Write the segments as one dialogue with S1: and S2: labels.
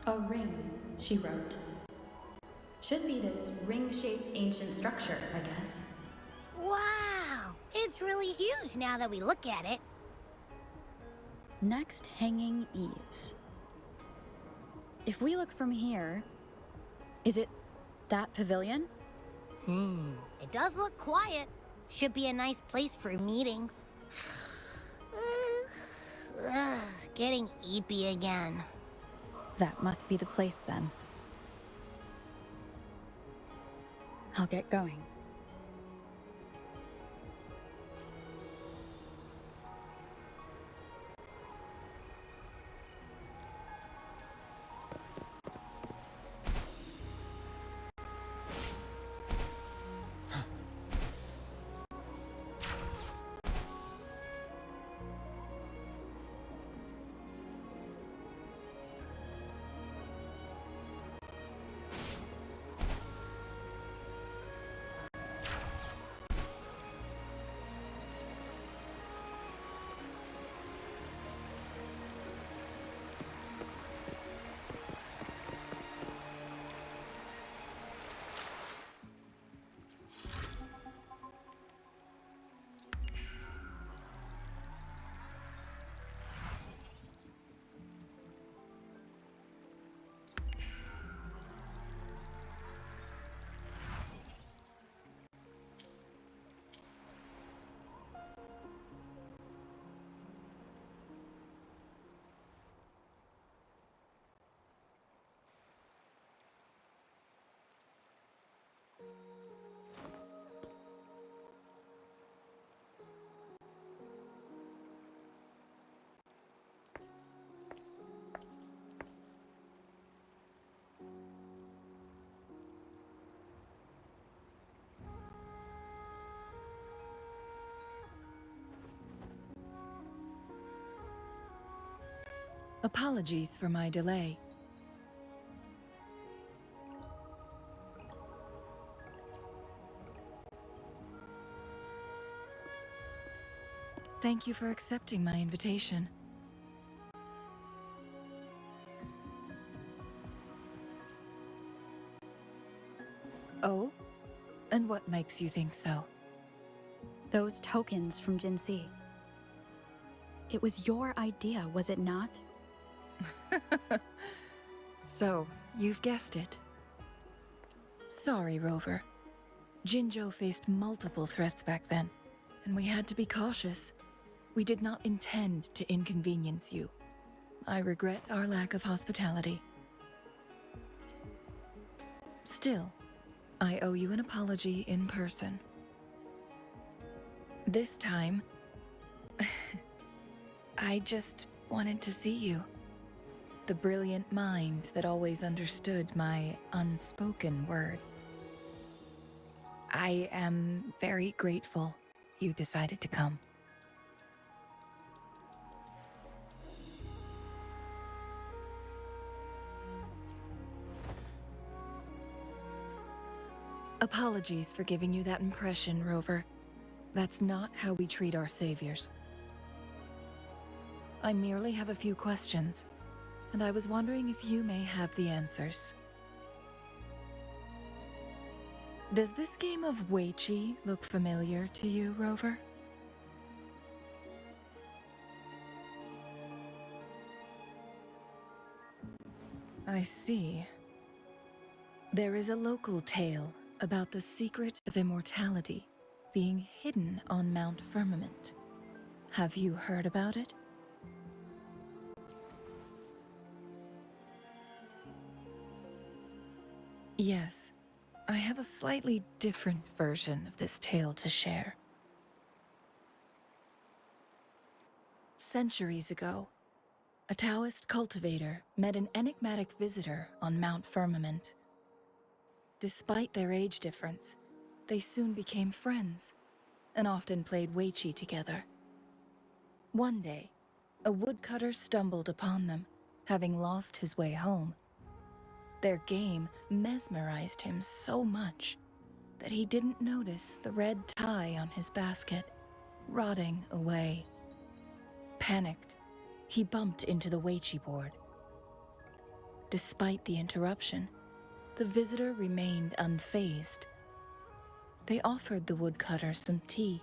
S1: A ring, she wrote. Should be this ring-shaped ancient structure, I guess.
S2: Wow! It's really huge now that we look at it.
S3: Next, hanging eaves. If we look from here, is it that pavilion?
S2: It does look quiet. Should be a nice place for meetings. Getting eepy again.
S3: That must be the place then. I'll get going.
S4: Apologies for my delay. Thank you for accepting my invitation. Oh? And what makes you think so?
S3: Those tokens from Jinxi. It was your idea, was it not?
S4: So, you've guessed it. Sorry, Rover. Jinzhou faced multiple threats back then, and we had to be cautious. We did not intend to inconvenience you. I regret our lack of hospitality. Still, I owe you an apology in person. This time, I just wanted to see you. The brilliant mind that always understood my unspoken words. I am very grateful you decided to come. Apologies for giving you that impression, Rover. That's not how we treat our saviors. I merely have a few questions, and I was wondering if you may have the answers. Does this game of Weiqi look familiar to you, Rover? I see. There is a local tale about the secret of immortality being hidden on Mount Firmament. Have you heard about it? Yes, I have a slightly different version of this tale to share. Centuries ago, a Taoist cultivator met an enigmatic visitor on Mount Firmament. Despite their age difference, they soon became friends, and often played Weiqi together. One day, a woodcutter stumbled upon them, having lost his way home. Their game mesmerized him so much that he didn't notice the red tie on his basket, rotting away. Panicked, he bumped into the Weiqi board. Despite the interruption, the visitor remained unfazed. They offered the woodcutter some tea,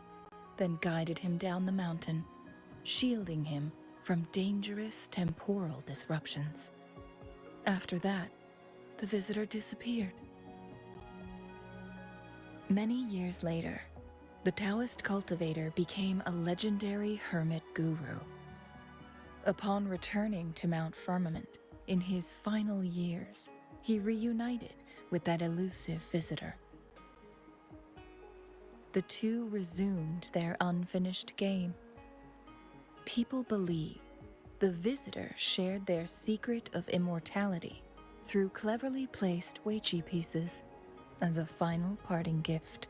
S4: then guided him down the mountain, shielding him from dangerous temporal disruptions. After that, the visitor disappeared. Many years later, the Taoist cultivator became a legendary hermit guru. Upon returning to Mount Firmament in his final years, he reunited with that elusive visitor. The two resumed their unfinished game. People believe the visitor shared their secret of immortality through cleverly placed Weiqi pieces as a final parting gift.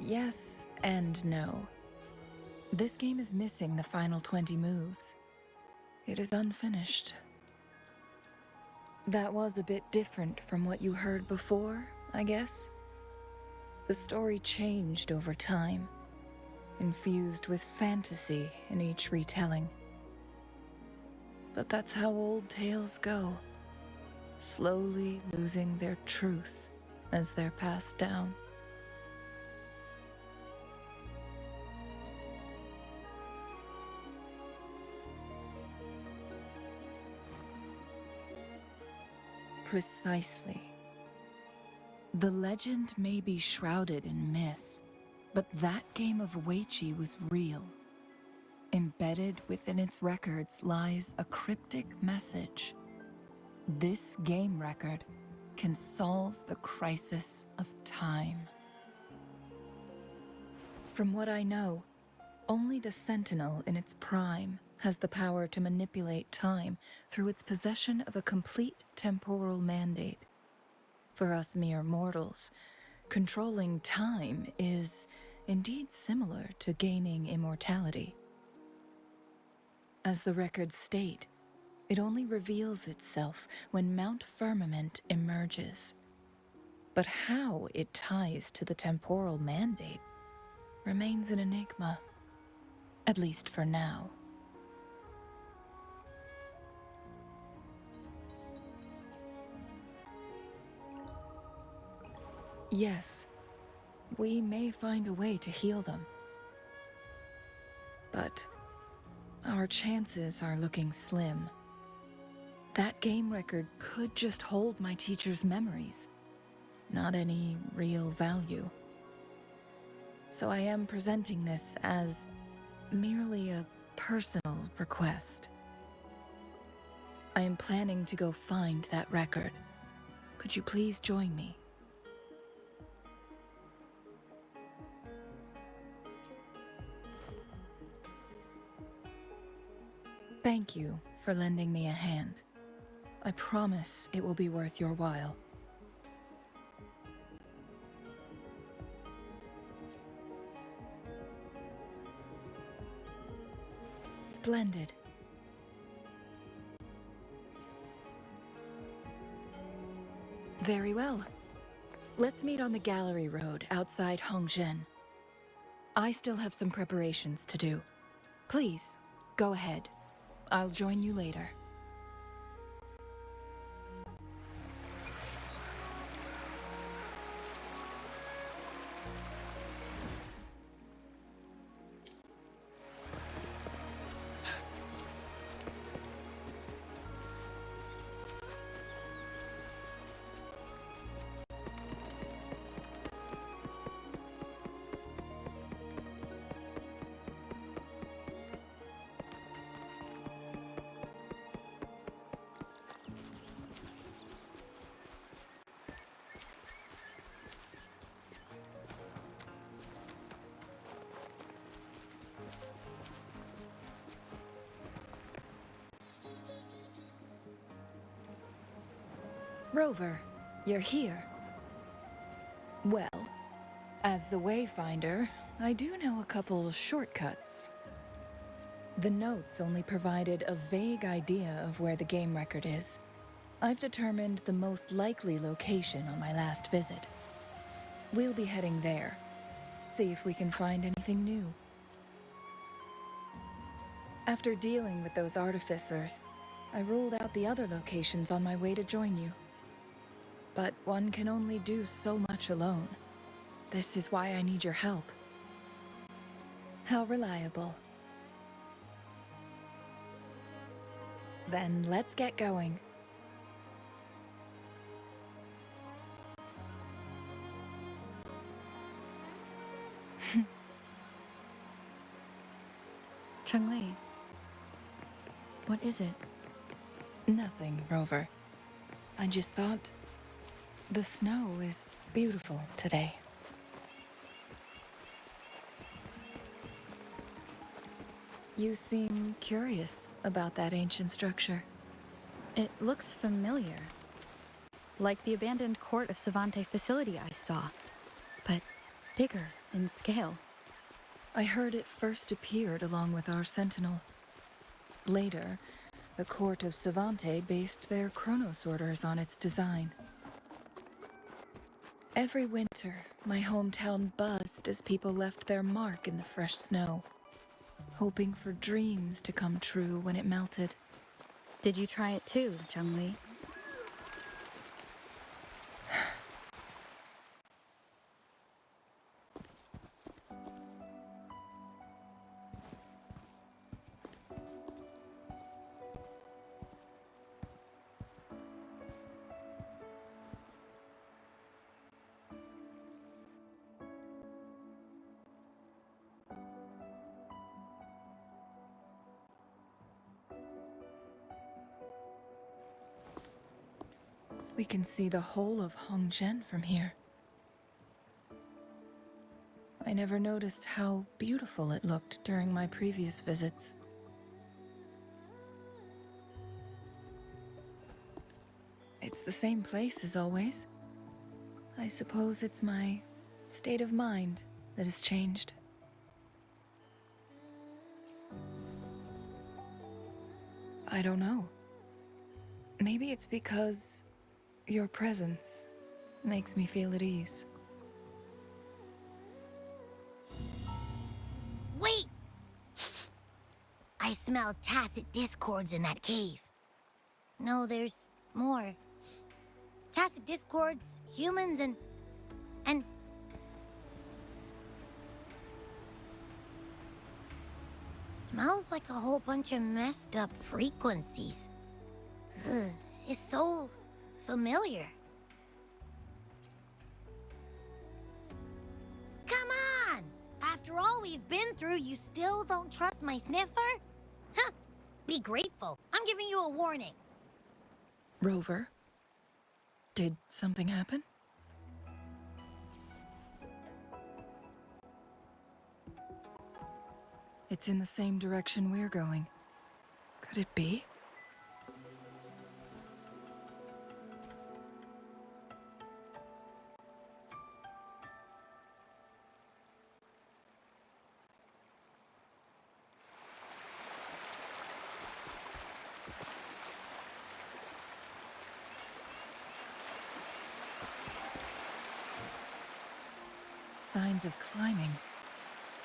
S4: Yes and no. This game is missing the final 20 moves. It is unfinished. That was a bit different from what you heard before, I guess. The story changed over time, infused with fantasy in each retelling. But that's how old tales go, slowly losing their truth as they're passed down. Precisely. The legend may be shrouded in myth, but that game of Weiqi was real. Embedded within its records lies a cryptic message. This game record can solve the crisis of time. From what I know, only the Sentinel in its prime has the power to manipulate time through its possession of a complete temporal mandate. For us mere mortals, controlling time is indeed similar to gaining immortality. As the records state, it only reveals itself when Mount Firmament emerges. But how it ties to the temporal mandate remains an enigma, at least for now. Yes, we may find a way to heal them. But our chances are looking slim. That game record could just hold my teacher's memories, not any real value. So I am presenting this as merely a personal request. I am planning to go find that record. Could you please join me? Thank you for lending me a hand. I promise it will be worth your while. Splendid. Very well. Let's meet on the gallery road outside Hongzhen. I still have some preparations to do. Please, go ahead. I'll join you later. Rover, you're here. Well, as the Wayfinder, I do know a couple shortcuts. The notes only provided a vague idea of where the game record is. I've determined the most likely location on my last visit. We'll be heading there. See if we can find anything new. After dealing with those artificers, I ruled out the other locations on my way to join you. But one can only do so much alone. This is why I need your help. How reliable. Then let's get going.
S3: Changli, what is it?
S4: Nothing, Rover. I just thought the snow is beautiful today. You seem curious about that ancient structure.
S3: It looks familiar. Like the abandoned court of Savante facility I saw, but bigger in scale.
S4: I heard it first appeared along with our sentinel. Later, the court of Savante based their Chronos orders on its design. Every winter, my hometown buzzed as people left their mark in the fresh snow, hoping for dreams to come true when it melted.
S3: Did you try it too, Changli?
S4: We can see the whole of Hongzhen from here. I never noticed how beautiful it looked during my previous visits. It's the same place as always. I suppose it's my state of mind that has changed. I don't know. Maybe it's because your presence makes me feel at ease.
S2: Wait! I smell tacit discords in that cave. No, there's more. Tacit discords, humans, and... Smells like a whole bunch of messed up frequencies. Ugh, it's so familiar. Come on! After all we've been through, you still don't trust my sniffer? Huh! Be grateful. I'm giving you a warning.
S4: Rover, did something happen? It's in the same direction we're going. Could it be? Signs of climbing.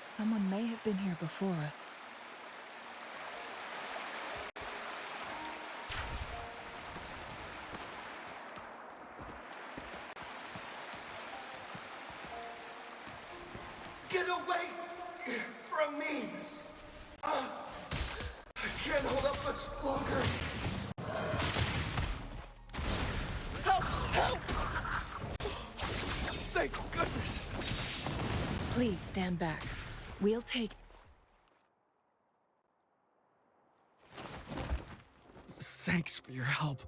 S4: Someone may have been here before us.
S5: Get away from me! I can't hold up much longer. Help! Help! Thank goodness.
S4: Please stand back. We'll take...
S5: Thanks for your help.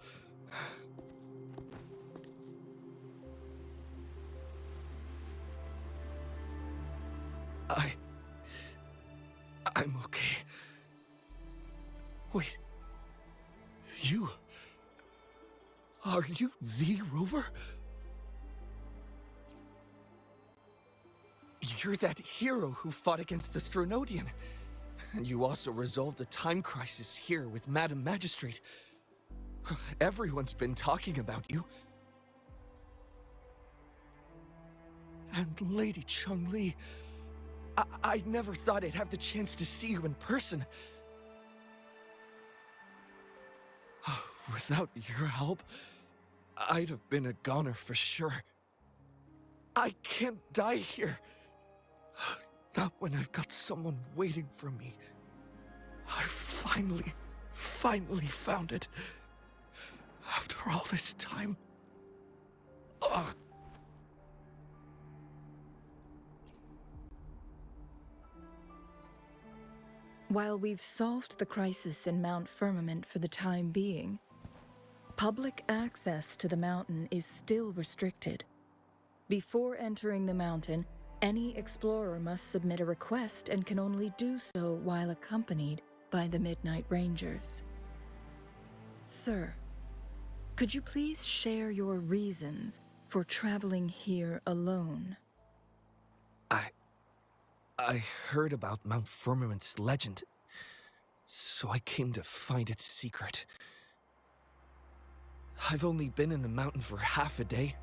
S5: I'm okay. Wait. You... Are you the Rover? You're that hero who fought against the Stronodian. And you also resolved the time crisis here with Madam Magistrate. Everyone's been talking about you. And Lady Changli, I never thought I'd have the chance to see you in person. Without your help, I'd have been a goner for sure. I can't die here. Not when I've got someone waiting for me. I finally found it. After all this time. Ugh.
S4: While we've solved the crisis in Mount Firmament for the time being, public access to the mountain is still restricted. Before entering the mountain, any explorer must submit a request and can only do so while accompanied by the Midnight Rangers. Sir, could you please share your reasons for traveling here alone?
S5: I heard about Mount Firmament's legend, so I came to find its secret. I've only been in the mountain for half a day.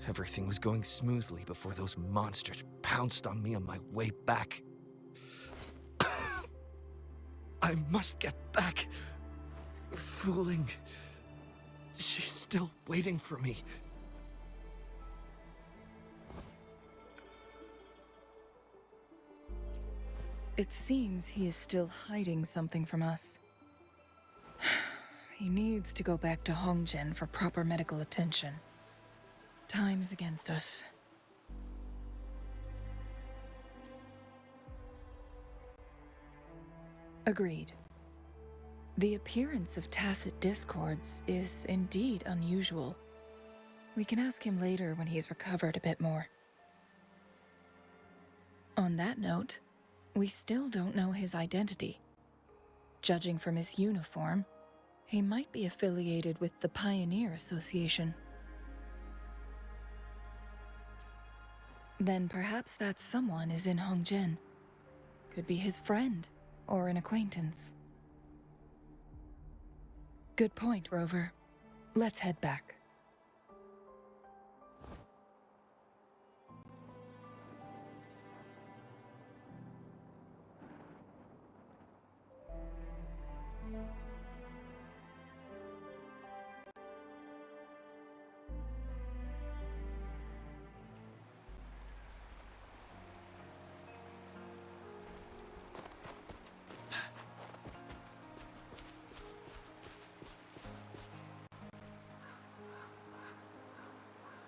S5: Everything was going smoothly before those monsters pounced on me on my way back. I must get back. Fooling. She's still waiting for me.
S4: It seems he is still hiding something from us. He needs to go back to Hongjian for proper medical attention. Time's against us. Agreed. The appearance of tacit discords is indeed unusual. We can ask him later when he's recovered a bit more. On that note, we still don't know his identity. Judging from his uniform, he might be affiliated with the Pioneer Association. Then perhaps that someone is in Hongjian. Could be his friend or an acquaintance. Good point, Rover. Let's head back.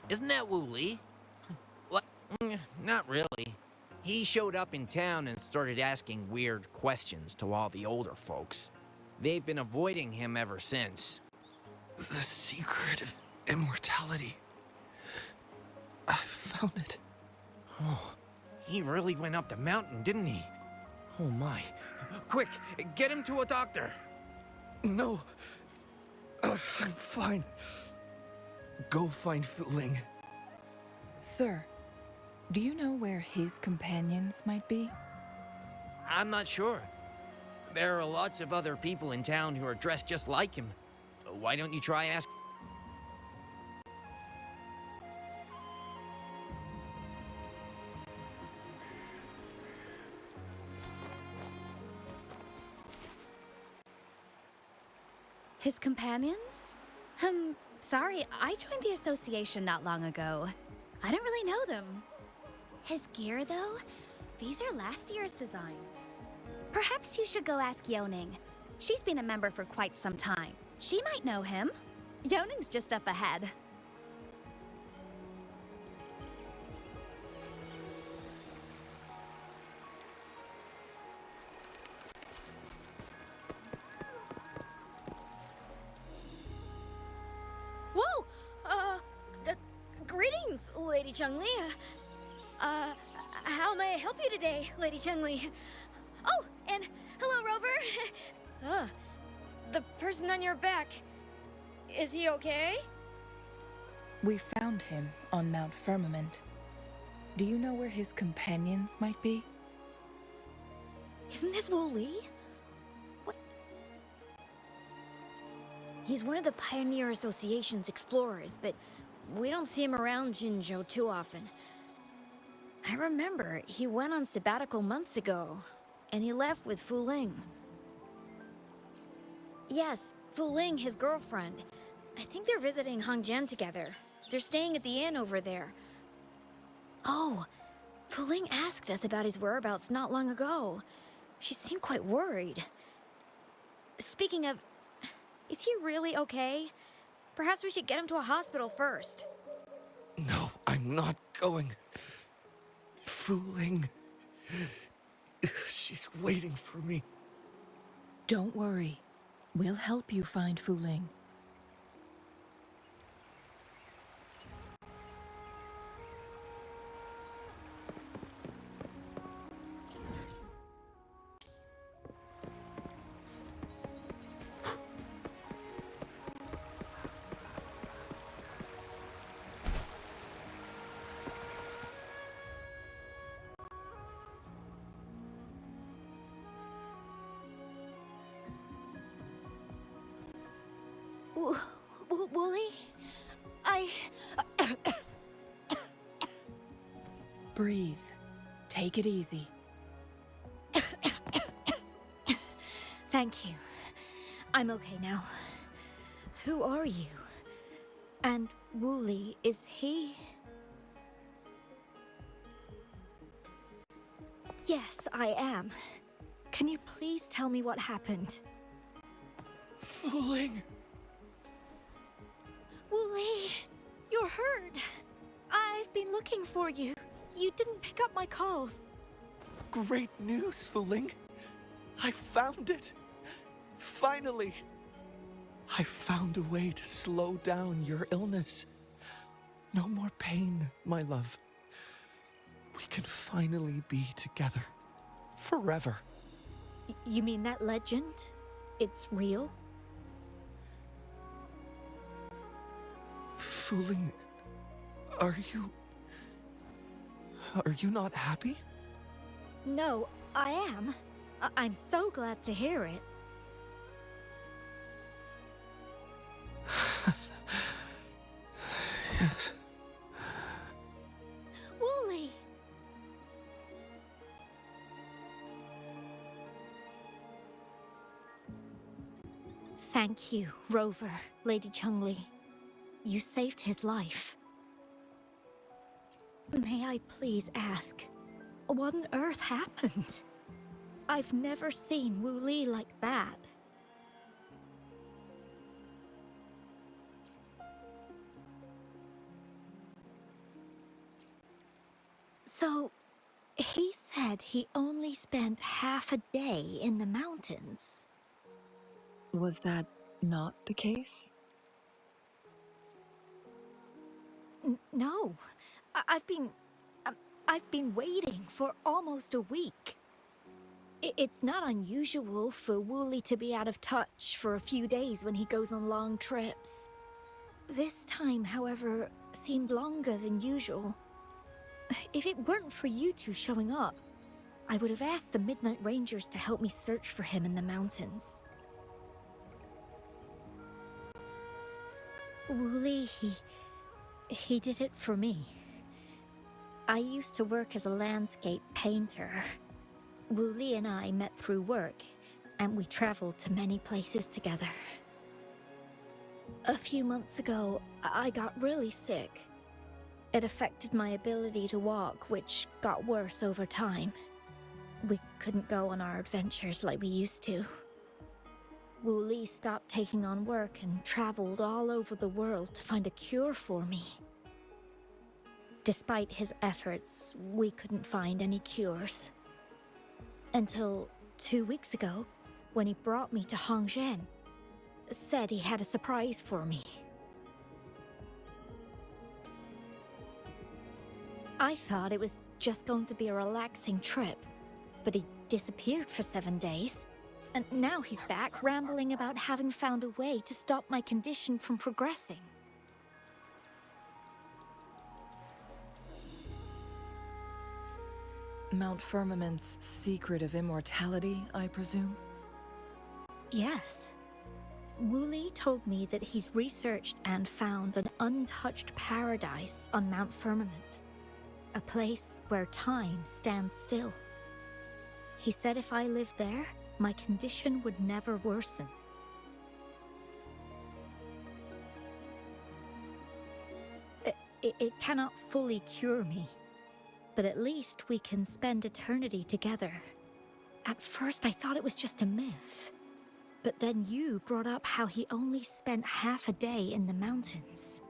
S6: Isn't that Wu Li? What? Not really. He showed up in town and started asking weird questions to all the older folks. They've been avoiding him ever since.
S5: The secret of immortality. I found it.
S6: Oh, he really went up the mountain, didn't he? Oh my. Quick, get him to a doctor.
S5: No. I'm fine. Go find Fu Ling.
S4: Sir, do you know where his companions might be?
S6: I'm not sure. There are lots of other people in town who are dressed just like him. Why don't you try ask?
S7: His companions? Sorry, I joined the association not long ago. I don't really know them. His gear, though? These are last year's designs. Perhaps you should go ask Yoning. She's been a member for quite some time. She might know him. Yoning's just up ahead.
S8: Whoa! Greetings, Lady Changli. How may I help you today, Lady Changli? Oh, and hello, Rover. The person on your back. Is he okay?
S4: We found him on Mount Firmament. Do you know where his companions might be?
S8: Isn't this Wu Li? What? He's one of the Pioneer Association's explorers, but we don't see him around Jinzhou too often. I remember he went on sabbatical months ago, and he left with Fu Ling. Yes, Fu Ling, his girlfriend. I think they're visiting Hangjian together. They're staying at the inn over there. Oh, Fu Ling asked us about his whereabouts not long ago. She seemed quite worried. Speaking of, is he really okay? Perhaps we should get him to a hospital first.
S5: No, I'm not going. Fooling. She's waiting for me.
S4: Don't worry. We'll help you find Fu Ling.
S8: Wooly?
S4: Breathe. Take it easy.
S8: Thank you. I'm okay now. Who are you? And Wooly, is he? Yes, I am. Can you please tell me what happened?
S5: Fooling.
S8: Wooly, you're hurt. I've been looking for you. You didn't pick up my calls.
S5: Great news, Fooling. I found it. Finally. I found a way to slow down your illness. No more pain, my love. We can finally be together. Forever.
S8: You mean that legend? It's real?
S5: Fooling, are you not happy?
S8: No, I am. I'm so glad to hear it.
S5: Yes.
S8: Wooly! Thank you, Rover, Lady Changli. You saved his life. May I please ask, what on earth happened? I've never seen Wu Li like that. So, he said he only spent half a day in the mountains.
S4: Was that not the case?
S8: No, I've been waiting for almost a week. It's not unusual for Wooly to be out of touch for a few days when he goes on long trips. This time, however, seemed longer than usual. If it weren't for you two showing up, I would have asked the Midnight Rangers to help me search for him in the mountains. Wooly, he did it for me. I used to work as a landscape painter. Wooly and I met through work, and we traveled to many places together. A few months ago, I got really sick. It affected my ability to walk, which got worse over time. We couldn't go on our adventures like we used to. Wooly stopped taking on work and traveled all over the world to find a cure for me. Despite his efforts, we couldn't find any cures. Until 2 weeks ago, when he brought me to Hangzhen, said he had a surprise for me. I thought it was just going to be a relaxing trip, but he disappeared for 7 days. And now he's back rambling about having found a way to stop my condition from progressing.
S4: Mount Firmament's secret of immortality, I presume?
S8: Yes. Wooly told me that he's researched and found an untouched paradise on Mount Firmament. A place where time stands still. He said if I lived there, my condition would never worsen. It cannot fully cure me. But at least we can spend eternity together. At first, I thought it was just a myth. But then you brought up how he only spent half a day in the mountains.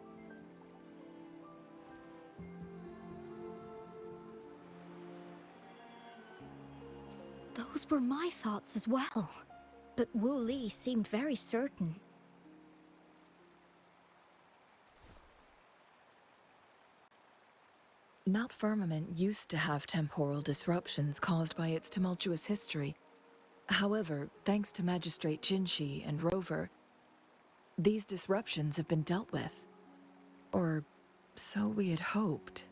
S8: Those were my thoughts as well. But Wu Li seemed very certain.
S4: Mount Firmament used to have temporal disruptions caused by its tumultuous history. However, thanks to Magistrate Jinshi and Rover, these disruptions have been dealt with. Or so we had hoped.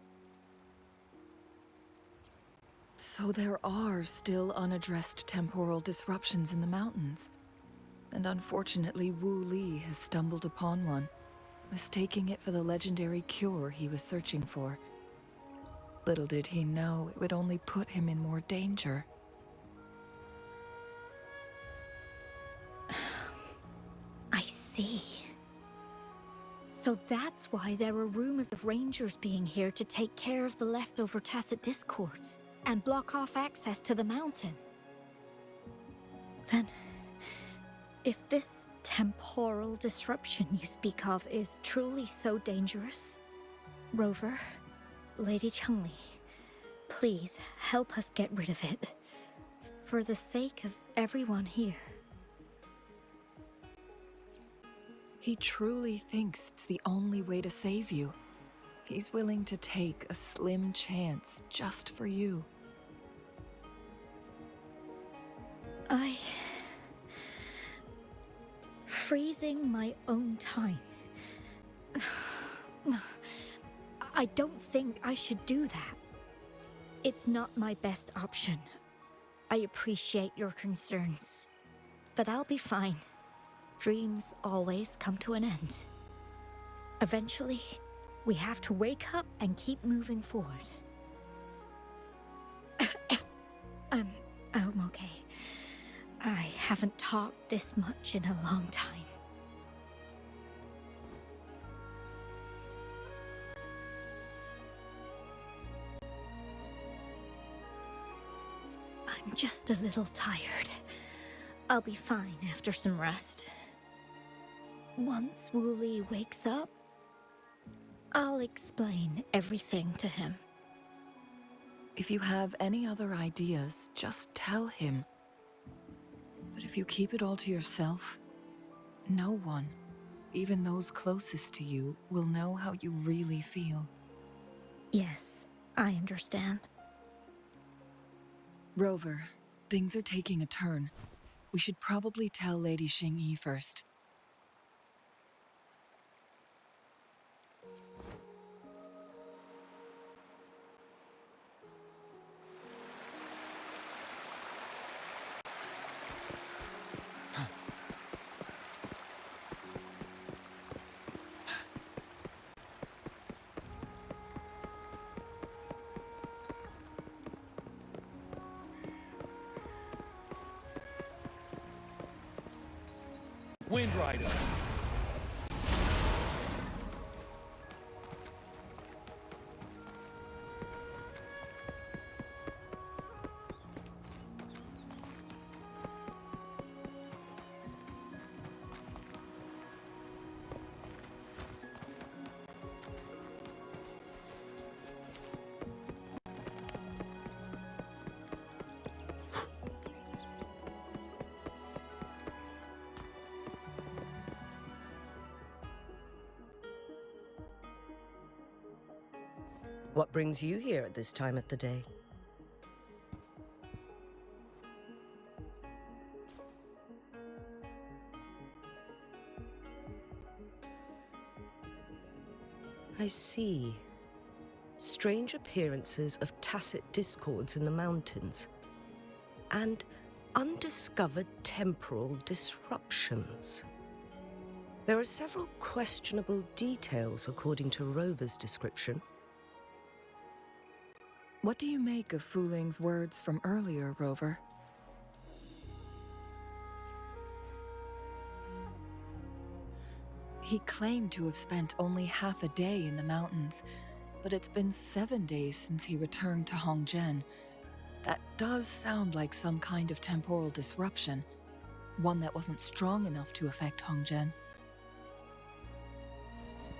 S4: So there are still unaddressed temporal disruptions in the mountains. And unfortunately, Wu Li has stumbled upon one, mistaking it for the legendary cure he was searching for. Little did he know it would only put him in more danger.
S8: I see. So that's why there were rumors of rangers being here to take care of the leftover tacit discords and block off access to the mountain. Then, if this temporal disruption you speak of is truly so dangerous, Rover, Lady Changli, please help us get rid of it, for the sake of everyone here.
S4: He truly thinks it's the only way to save you. He's willing to take a slim chance just for you.
S8: Freezing my own time. I don't think I should do that. It's not my best option. I appreciate your concerns, but I'll be fine. Dreams always come to an end. Eventually, we have to wake up and keep moving forward. I'm okay. I haven't talked this much in a long time. I'm just a little tired. I'll be fine after some rest. Once Wu Li wakes up, I'll explain everything to him.
S4: If you have any other ideas, just tell him. But if you keep it all to yourself, no one, even those closest to you, will know how you really feel.
S8: Yes, I understand.
S4: Rover, things are taking a turn. We should probably tell Lady Xingyi first.
S9: Wind Rider.
S10: What brings you here at this time of the day? I see. Strange appearances of tacit discords in the mountains, and undiscovered temporal disruptions. There are several questionable details according to Rover's description.
S4: What do you make of Fu Ling's words from earlier, Rover? He claimed to have spent only half a day in the mountains, but it's been 7 days since he returned to Hongzhen. That does sound like some kind of temporal disruption, one that wasn't strong enough to affect Hongzhen.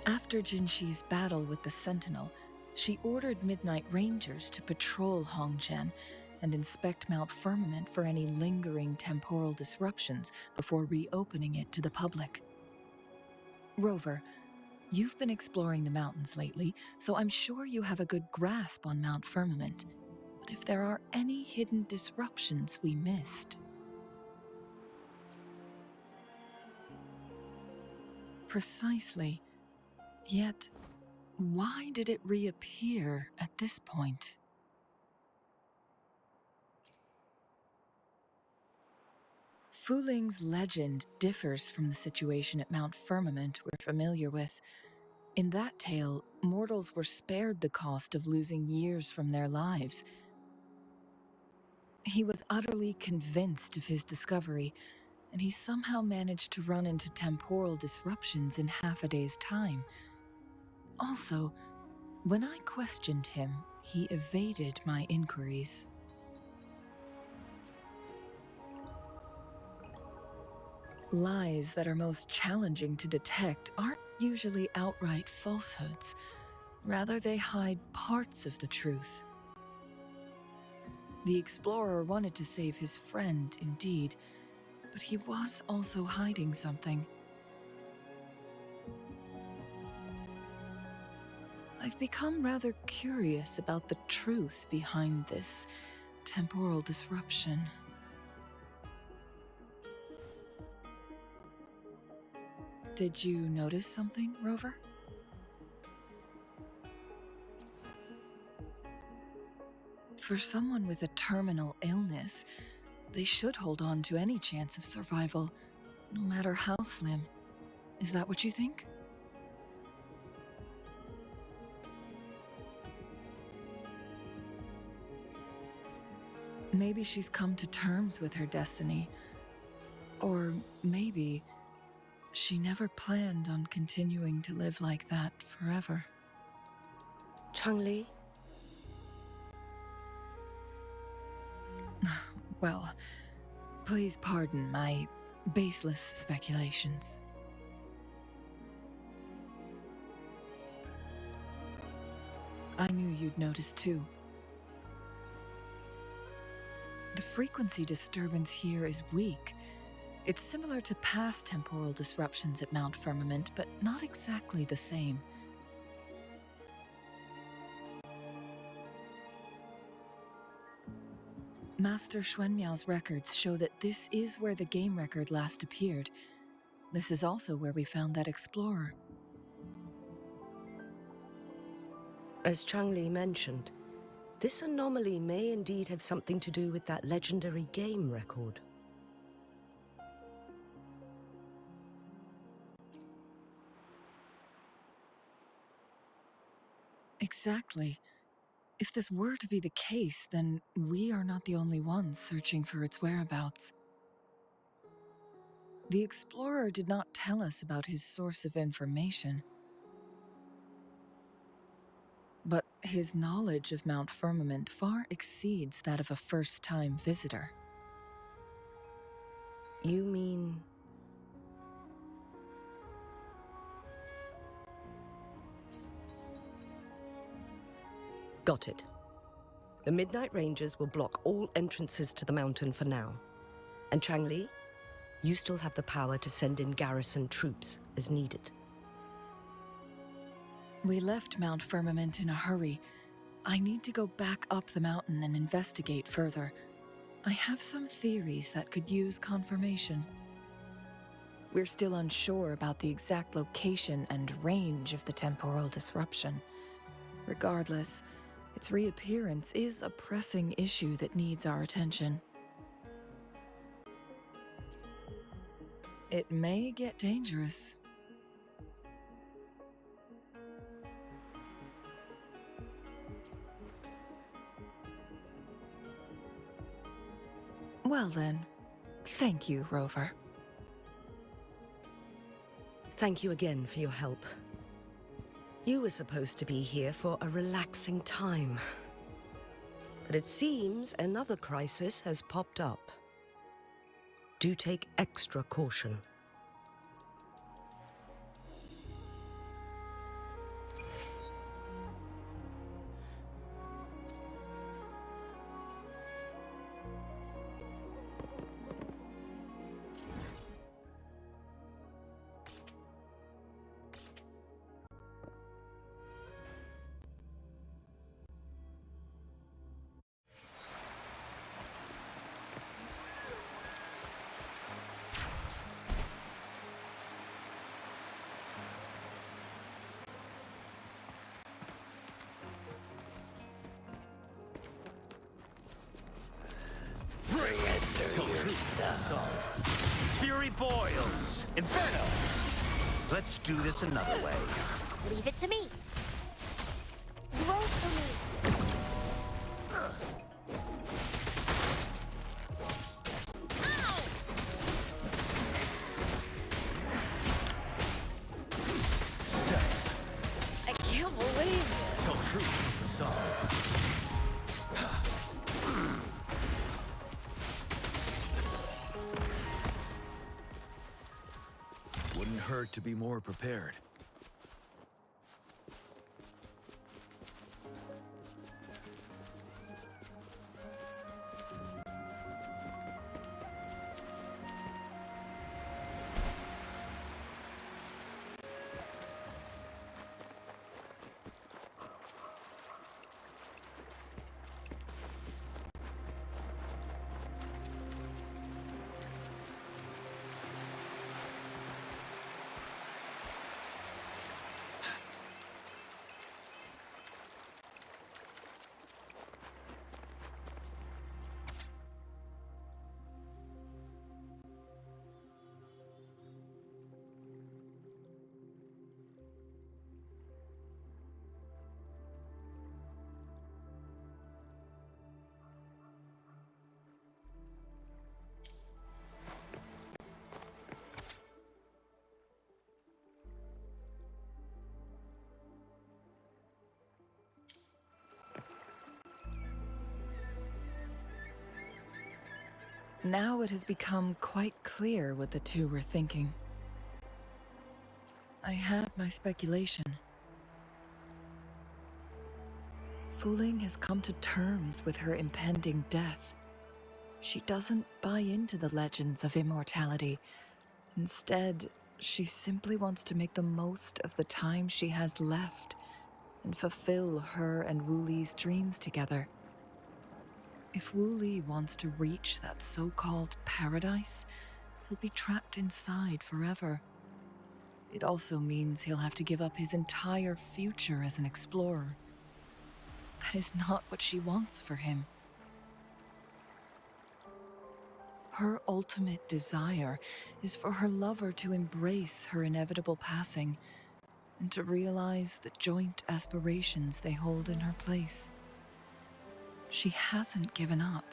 S4: After Jinxi's battle with the Sentinel, she ordered Midnight Rangers to patrol Hongzhen and inspect Mount Firmament for any lingering temporal disruptions before reopening it to the public. Rover, you've been exploring the mountains lately, so I'm sure you have a good grasp on Mount Firmament. But if there are any hidden disruptions we missed... Precisely. Yet, why did it reappear at this point? Fuling's legend differs from the situation at Mount Firmament we're familiar with. In that tale, mortals were spared the cost of losing years from their lives. He was utterly convinced of his discovery, and he somehow managed to run into temporal disruptions in half a day's time. Also, when I questioned him, he evaded my inquiries. Lies that are most challenging to detect aren't usually outright falsehoods. Rather, they hide parts of the truth. The explorer wanted to save his friend, indeed, but he was also hiding something. I've become rather curious about the truth behind this temporal disruption. Did you notice something, Rover? For someone with a terminal illness, they should hold on to any chance of survival, no matter how slim. Is that what you think? Maybe she's come to terms with her destiny. Or maybe she never planned on continuing to live like that forever.
S10: Changli?
S4: Well, please pardon my baseless speculations. I knew you'd notice too. The frequency disturbance here is weak. It's similar to past temporal disruptions at Mount Firmament, but not exactly the same. Master Xuanmiao's records show that this is where the game record last appeared. This is also where we found that explorer.
S10: As Changli mentioned, this anomaly may indeed have something to do with that legendary game record.
S4: Exactly. If this were to be the case, then we are not the only ones searching for its whereabouts. The explorer did not tell us about his source of information. But his knowledge of Mount Firmament far exceeds that of a first-time visitor.
S10: You mean... Got it. The Midnight Rangers will block all entrances to the mountain for now. And Changli, you still have the power to send in garrison troops as needed.
S4: We left Mount Firmament in a hurry. I need to go back up the mountain and investigate further. I have some theories that could use confirmation. We're still unsure about the exact location and range of the temporal disruption. Regardless, its reappearance is a pressing issue that needs our attention. It may get dangerous. Well then, thank you, Rover.
S10: Thank you again for your help. You were supposed to be here for a relaxing time. But it seems another crisis has popped up. Do take extra caution.
S9: Fury boils! Inferno! Let's do this another way.
S2: Leave it to me. Roll for me.
S4: I can't believe it.
S9: Tell truth with the song.
S5: Wouldn't hurt to be more prepared.
S4: Now it has become quite clear what the two were thinking. I had my speculation. Fu Ling has come to terms with her impending death. She doesn't buy into the legends of immortality. Instead, she simply wants to make the most of the time she has left and fulfill her and Wu Li's dreams together. If Wu Li wants to reach that so-called paradise, he'll be trapped inside forever. It also means he'll have to give up his entire future as an explorer. That is not what she wants for him. Her ultimate desire is for her lover to embrace her inevitable passing and to realize the joint aspirations they hold in her place. She hasn't given up,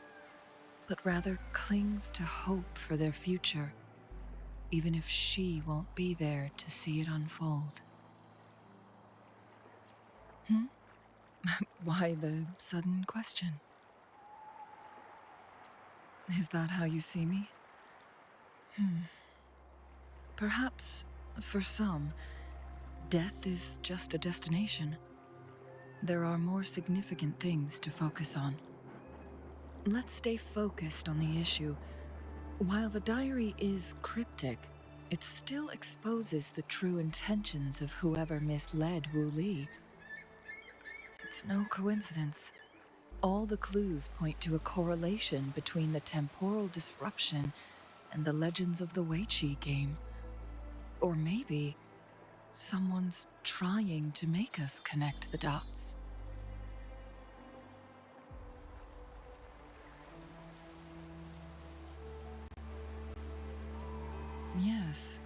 S4: but rather clings to hope for their future, even if she won't be there to see it unfold. Why the sudden question? Is that how you see me? Perhaps, for some, death is just a destination. There are more significant things to focus on. Let's stay focused on the issue. While the diary is cryptic, it still exposes the true intentions of whoever misled Wu Li. It's no coincidence. All the clues point to a correlation between the temporal disruption and the legends of the Weiqi game. Or maybe someone's trying to make us connect the dots. Yes,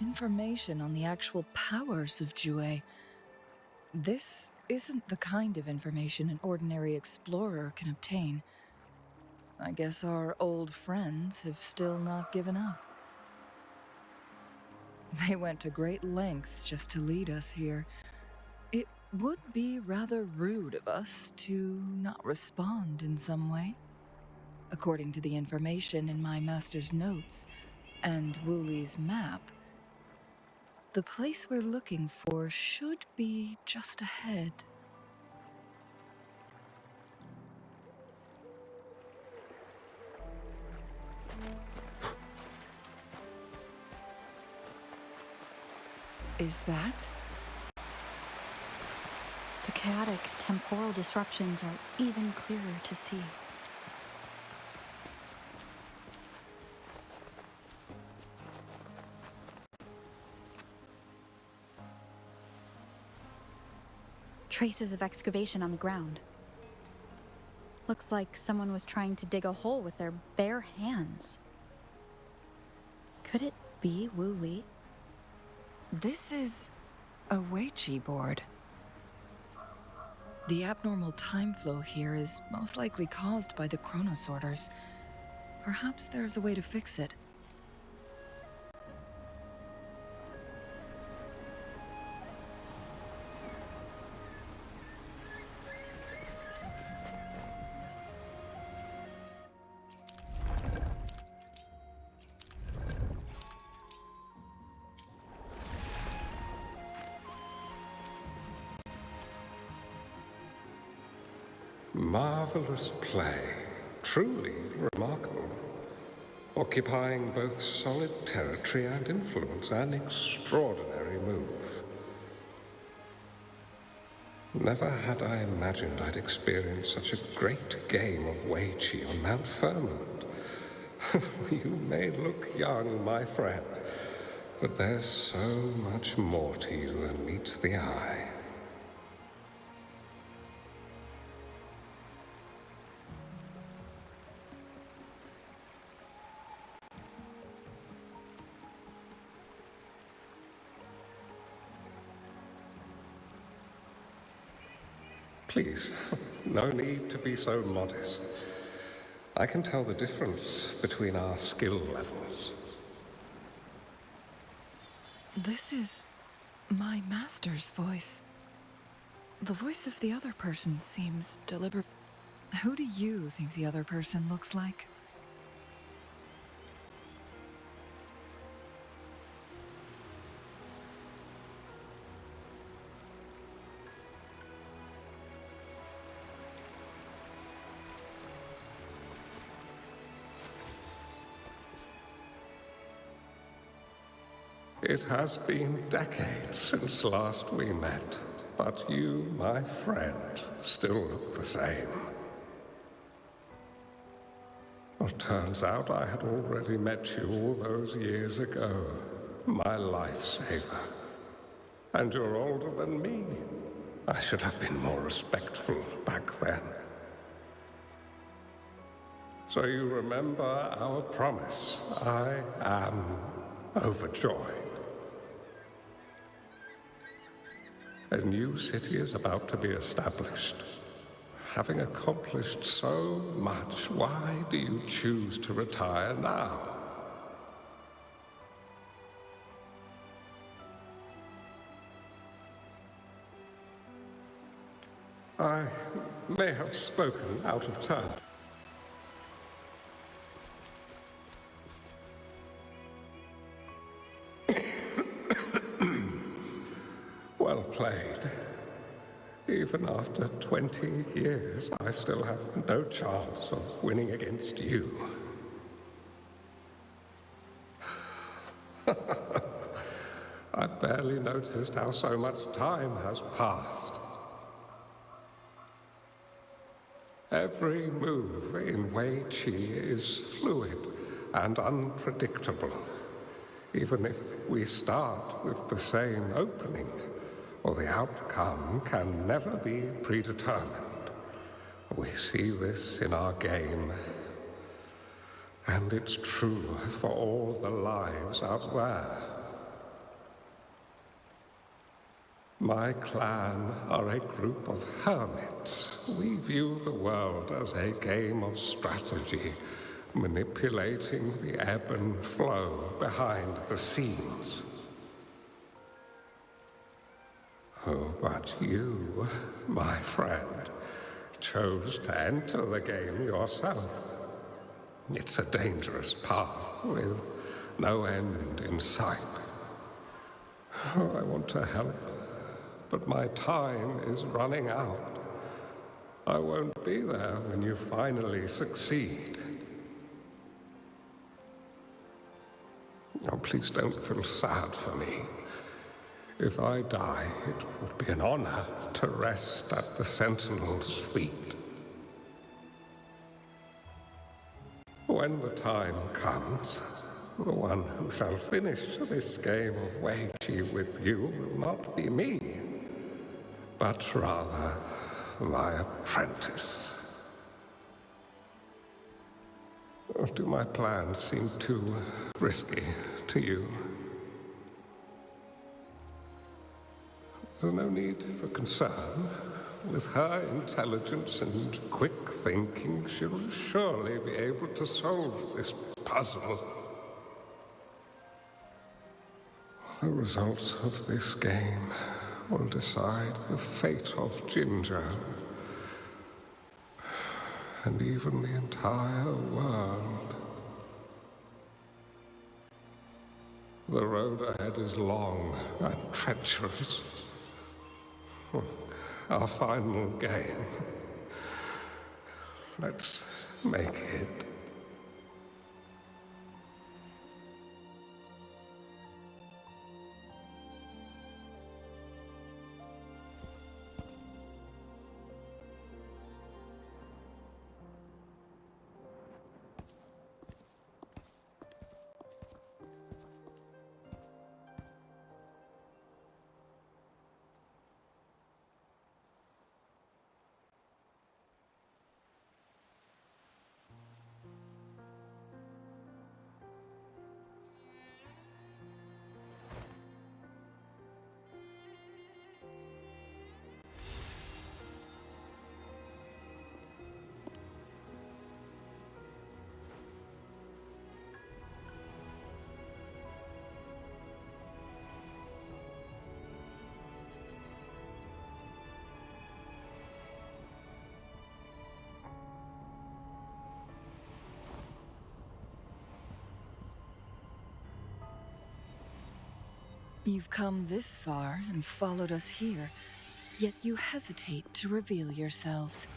S4: information on the actual powers of Jue. This isn't the kind of information an ordinary explorer can obtain. I guess our old friends have still not given up. They went to great lengths just to lead us here. It would be rather rude of us to not respond in some way. According to the information in my master's notes and Wooley's map, the place we're looking for should be just ahead. Is that?
S3: The chaotic temporal disruptions are even clearer to see. Traces of excavation on the ground. Looks like someone was trying to dig a hole with their bare hands. Could it be Wu Li?
S4: This is a Weiqi board. The abnormal time flow here is most likely caused by the chronosorters. Perhaps there's a way to fix it.
S11: Marvelous play. Truly remarkable. Occupying both solid territory and influence, an extraordinary move. Never had I imagined I'd experience such a great game of Weiqi on Mount Firmament. You may look young, my friend, but there's so much more to you than meets the eye. Please, no need to be so modest. I can tell the difference between our skill levels.
S4: This is my master's voice. The voice of the other person seems deliberate. Who do you think the other person looks like?
S11: It has been decades since last we met, but you, my friend, still look the same. Well, turns out I had already met you all those years ago, my lifesaver. And you're older than me. I should have been more respectful back then. So you remember our promise. I am overjoyed. A new city is about to be established. Having accomplished so much, why do you choose to retire now? I may have spoken out of turn. Well played. Even after 20 years, I still have no chance of winning against you. I barely noticed how so much time has passed. Every move in Weiqi is fluid and unpredictable, even if we start with the same opening. Or the outcome can never be predetermined. We see this in our game, and it's true for all the lives out there. My clan are a group of hermits. We view the world as a game of strategy, manipulating the ebb and flow behind the scenes. Oh, but you, my friend, chose to enter the game yourself. It's a dangerous path with no end in sight. Oh, I want to help, but my time is running out. I won't be there when you finally succeed. Oh, please don't feel sad for me. If I die, it would be an honor to rest at the Sentinel's feet. When the time comes, the one who shall finish this game of Weiqi with you will not be me, but rather my apprentice. Or do my plans seem too risky to you? There's no need for concern. With her intelligence and quick thinking, she'll surely be able to solve this puzzle. The results of this game will decide the fate of Ginger, and even the entire world. The road ahead is long and treacherous. Our final game. Let's make it.
S4: You've come this far and followed us here, yet you hesitate to reveal yourselves.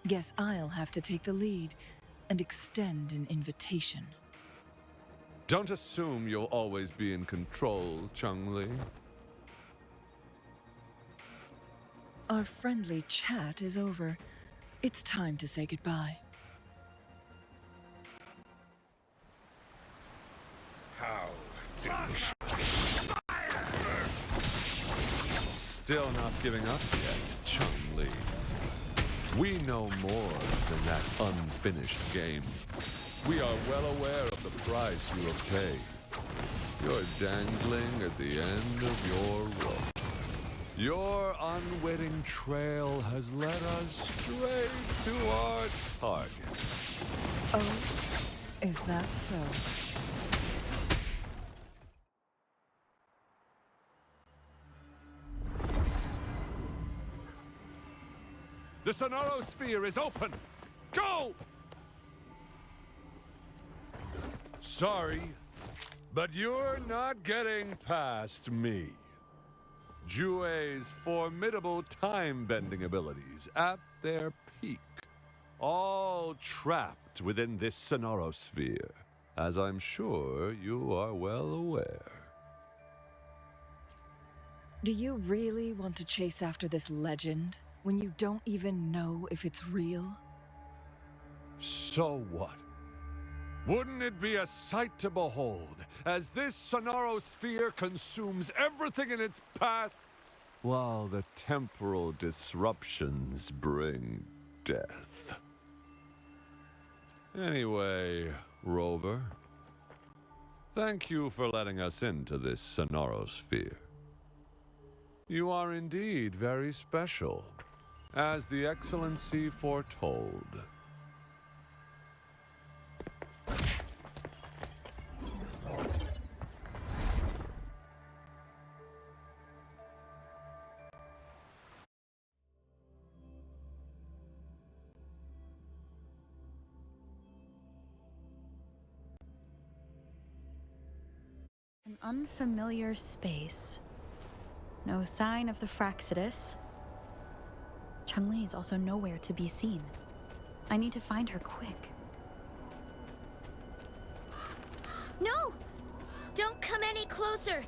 S4: Guess I'll have to take the lead and extend an invitation.
S12: Don't assume you'll always be in control, Changli.
S4: Our friendly chat is over. It's time to say goodbye.
S11: How delicious.
S12: Still not giving up yet, Changli. We know more than that unfinished game. We are well aware of the price you have paid. You're dangling at the end of your rope. Your unwitting trail has led us straight to our target.
S4: Oh, is that so?
S12: The Sonoro Sphere is open! Go! Sorry, but you're not getting past me. Jue's formidable time-bending abilities at their peak, all trapped within this Sonoro Sphere, as I'm sure you are well aware.
S4: Do you really want to chase after this legend when you don't even know if it's real?
S12: So what? Wouldn't it be a sight to behold, as this Sonoro Sphere consumes everything in its path, while the temporal disruptions bring death? Anyway, Rover, thank you for letting us into this Sonoro Sphere. You are indeed very special, as the Excellency foretold.
S3: unfamiliar space. No sign of the Fraxidus. Changli is also nowhere to be seen. I need to find her quick.
S7: No! Don't come any closer!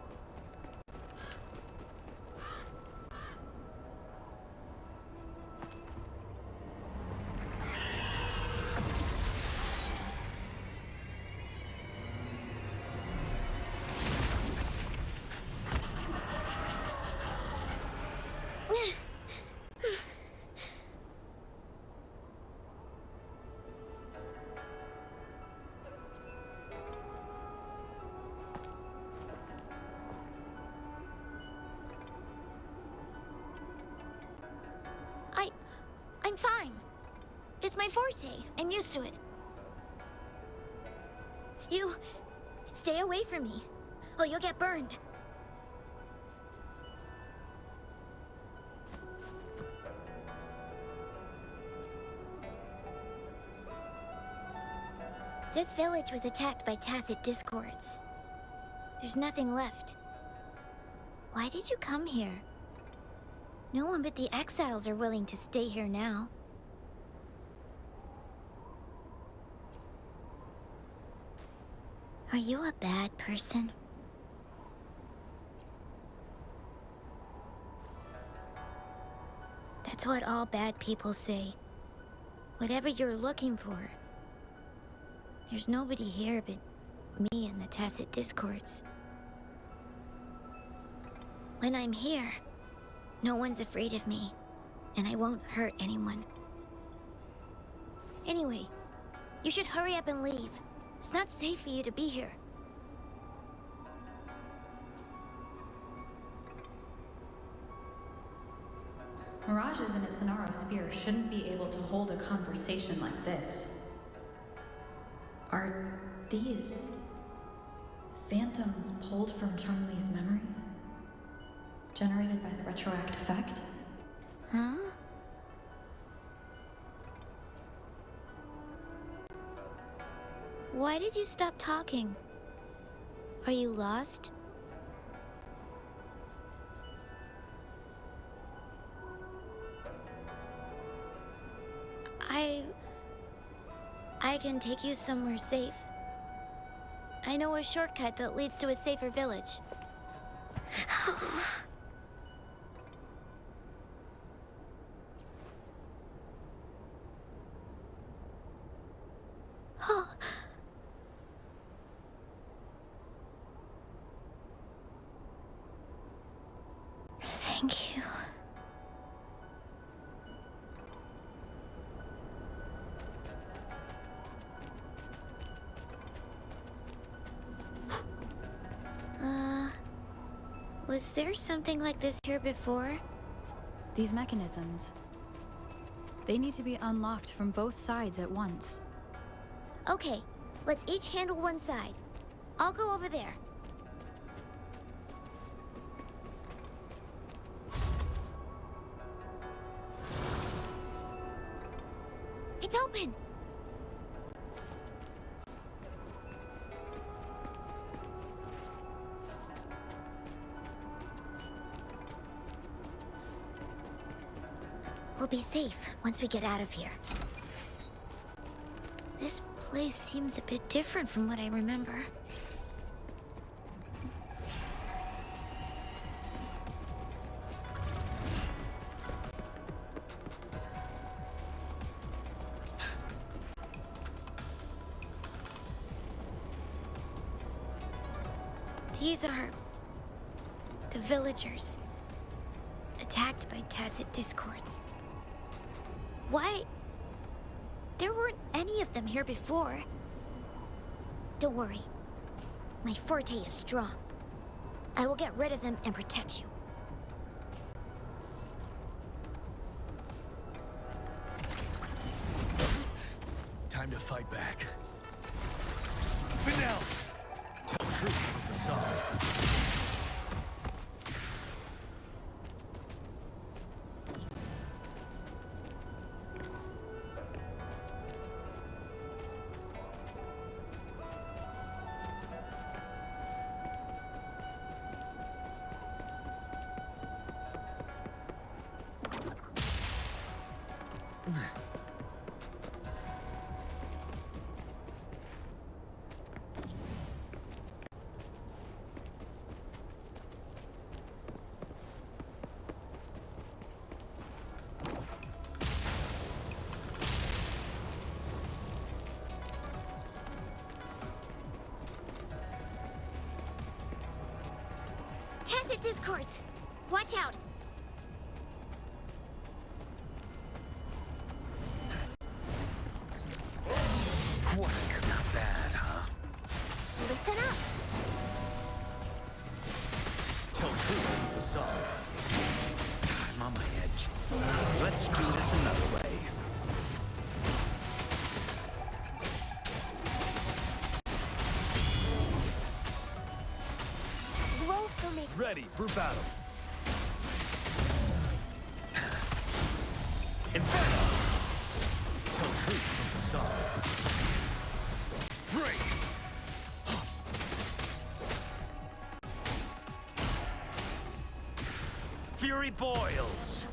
S2: I'm fine. It's my forte. I'm used to it.
S7: You... stay away from me. Oh, you'll get burned.
S2: This village was attacked by tacit discords. There's nothing left. Why did you come here? No one but the exiles are willing to stay here now. Are you a bad person? That's what all bad people say. Whatever you're looking for, there's nobody here but me and the tacit discords. When I'm here, no one's afraid of me, and I won't hurt anyone. Anyway, you should hurry up and leave. It's not safe for you to be here.
S1: Mirages in a Sonaro sphere shouldn't be able to hold a conversation like this. Are these phantoms pulled from Changli's memory? Generated by the retroact effect?
S2: Huh? Why did you stop talking? Are you lost? I can take you somewhere safe. I know a shortcut that leads to a safer village. Oh. Thank you. Was there something like this here before?
S3: These mechanisms. They need to be unlocked from both sides at once.
S2: Okay, let's each handle one side. I'll go over there. It's open! We'll be safe once we get out of here. This place seems a bit different from what I remember. These are the villagers, attacked by tacit discords. Why? There weren't any of them here before. Don't worry. My forte is strong. I will get rid of them and protect you.
S9: Time to fight back. Fidel! Tell truth with the song.
S2: Tacit discords! Watch out!
S9: Quack, not bad, huh?
S2: Listen up!
S9: Tell truth in facade. I'm on my edge. Let's do this another way.
S2: Roll for me.
S9: Ready for battle. Inferno! Tell truth from facade. Break! Fury boils!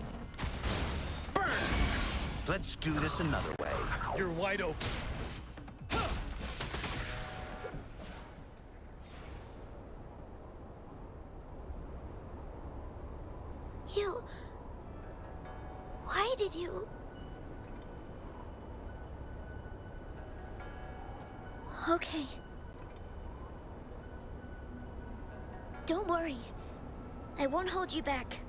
S9: Burn! Let's do this another way. You're wide open.
S2: You... Why did you... Okay. Don't worry. I won't hold you back.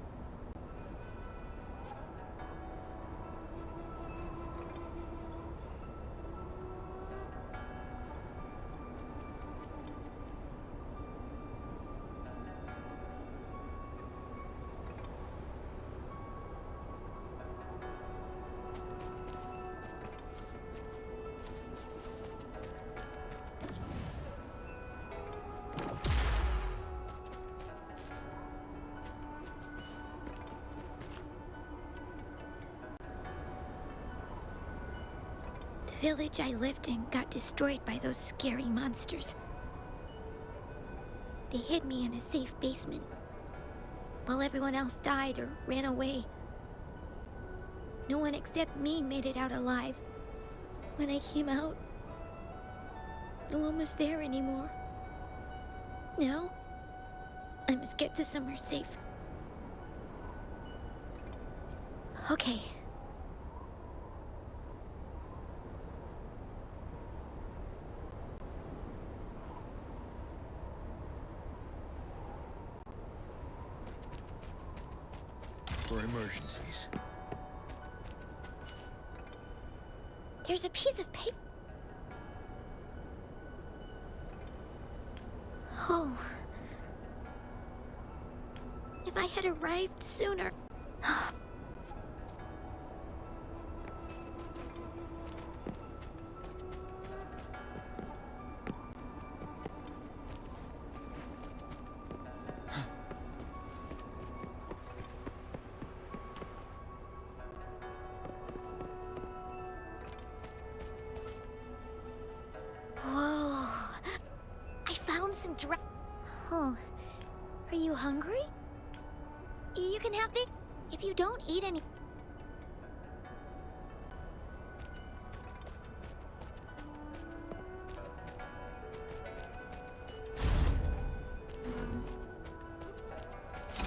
S2: The village I lived in got destroyed by those scary monsters. They hid me in a safe basement, while everyone else died or ran away. No one except me made it out alive. When I came out, no one was there anymore. Now, I must get to somewhere safe. Okay.
S9: For emergencies.
S2: There's a piece of paper. Oh. If I had arrived sooner. Whoa. I found some Oh. Are you hungry? You can have this if you don't eat any.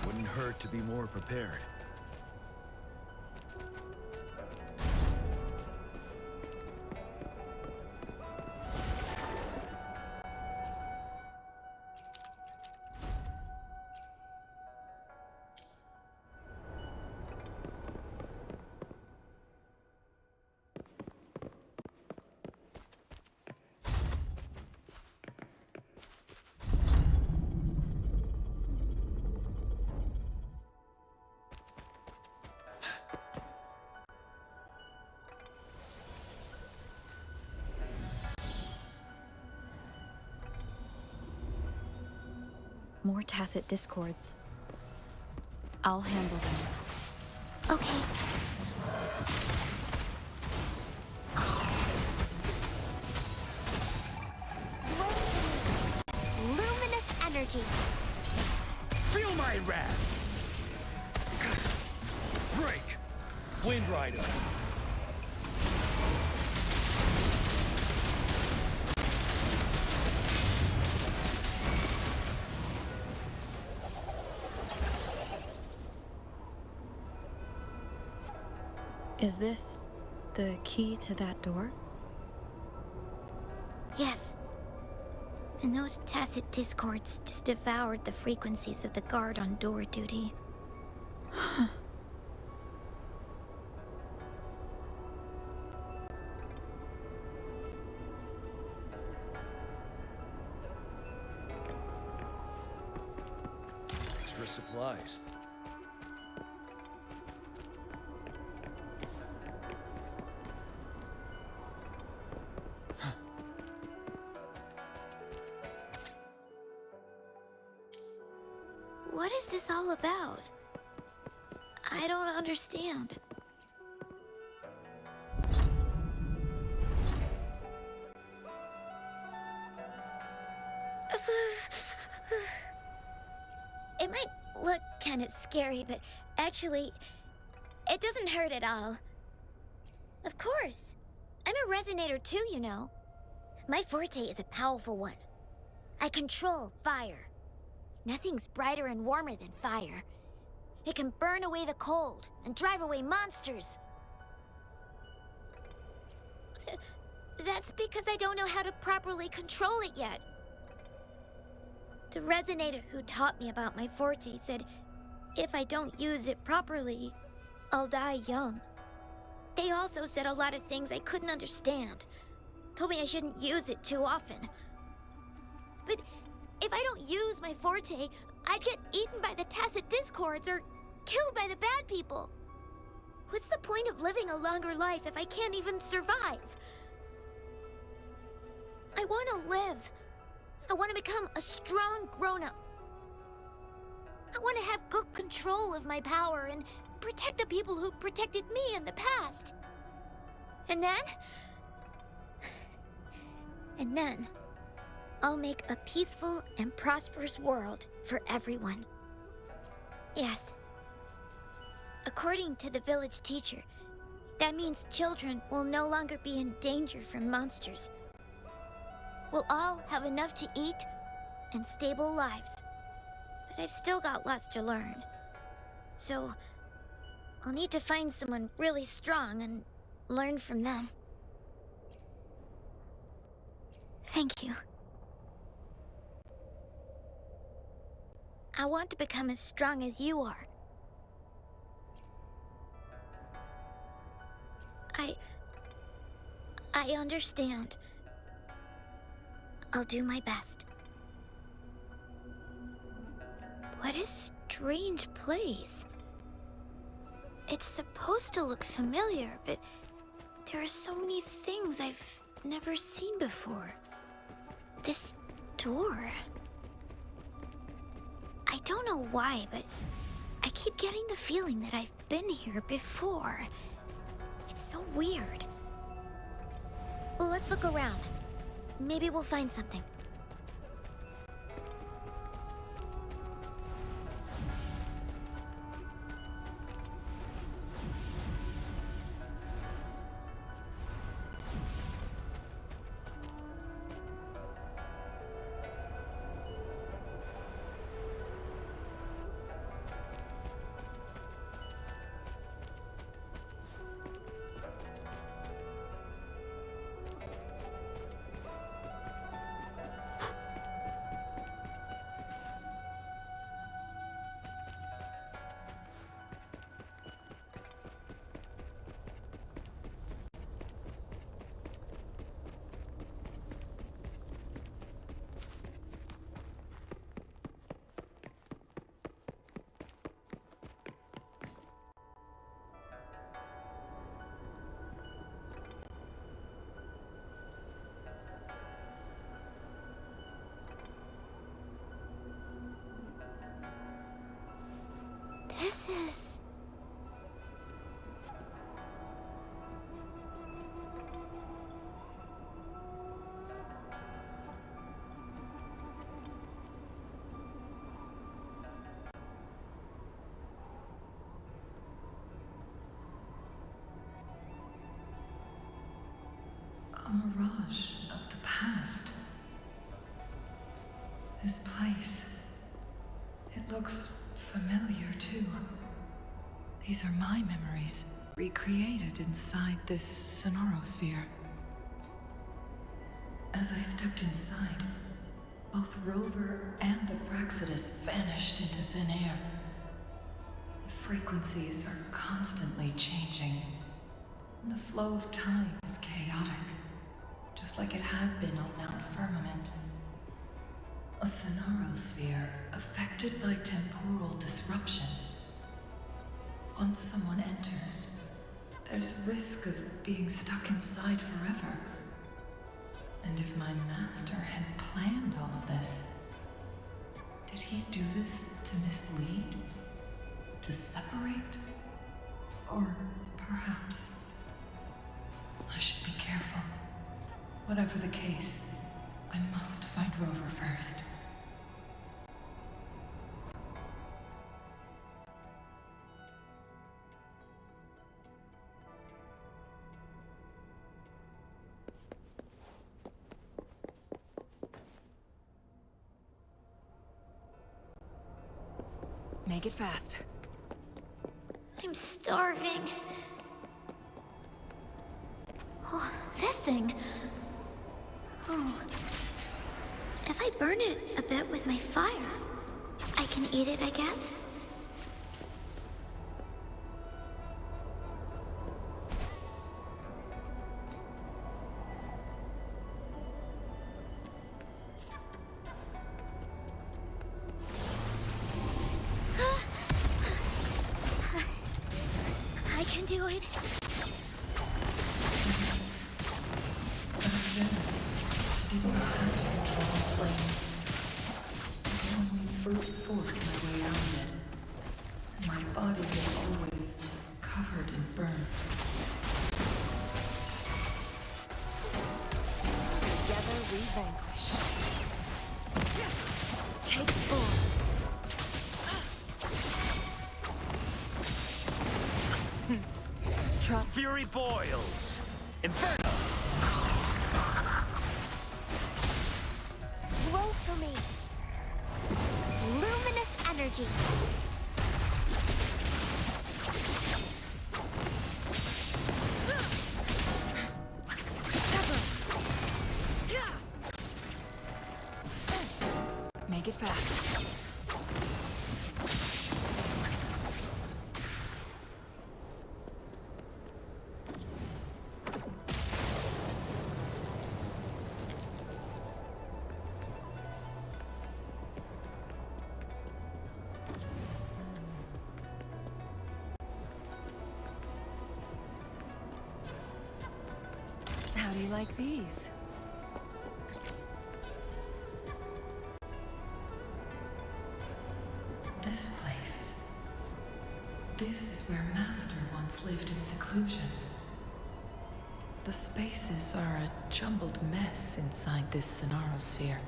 S9: Wouldn't hurt to be more prepared.
S3: More tacit discords. I'll handle them.
S2: Okay. Luminous energy.
S9: Feel my wrath! Break! Wind Rider!
S3: Is this the key to that door?
S2: Yes. And those tacit discords just devoured the frequencies of the guard on door duty.
S5: Extra supplies.
S2: What is this all about? I don't understand. It might look kind of scary, but actually, it doesn't hurt at all. Of course. I'm a resonator too, you know. My forte is a powerful one. I control fire. Nothing's brighter and warmer than fire. It can burn away the cold and drive away monsters. That's because I don't know how to properly control it yet. The resonator who taught me about my forte said if I don't use it properly, I'll die young. They also said a lot of things I couldn't understand. Told me I shouldn't use it too often. But if I don't use my forte, I'd get eaten by the tacit discords or killed by the bad people. What's the point of living a longer life if I can't even survive? I want to live. I want to become a strong grown-up. I want to have good control of my power and protect the people who protected me in the past. And then, I'll make a peaceful and prosperous world for everyone. Yes. According to the village teacher, that means children will no longer be in danger from monsters. We'll all have enough to eat and stable lives. But I've still got lots to learn. So, I'll need to find someone really strong and learn from them. Thank you. I want to become as strong as you are. I understand. I'll do my best. What a strange place. It's supposed to look familiar, but there are so many things I've never seen before. This door. I don't know why, but I keep getting the feeling that I've been here before. It's so weird. Let's look around. Maybe we'll find something. This is...
S4: a mirage of the past. This place. It looks familiar too. These are my memories, recreated inside this sonorosphere. As I stepped inside, Both Rover and the Fraccidus vanished into thin air. The frequencies are constantly changing, and the flow of time is chaotic, just like it had been on Mount Firmament. A sonarosphere affected by temporal disruption. Once someone enters, there's risk of being stuck inside forever. And if my master had planned all of this, did he do this to mislead? To separate? Or perhaps I should be careful. Whatever the case, I must find Rover first.
S3: Make it fast.
S2: I'm starving. Oh, this thing. Oh. If I burn it a bit with my fire, I can eat it, I guess? I can do it.
S4: Didn't know how to control the flames. I could only brute force my way out of it. My body was always covered in burns.
S3: Together we vanquish. Take 4.
S9: Fury boils! Inferno!
S2: Roll for me. Luminous energy.
S3: Make it fast. How do you like these?
S4: This place. This is where Master once lived in seclusion. The spaces are a jumbled mess inside this sonarosphere.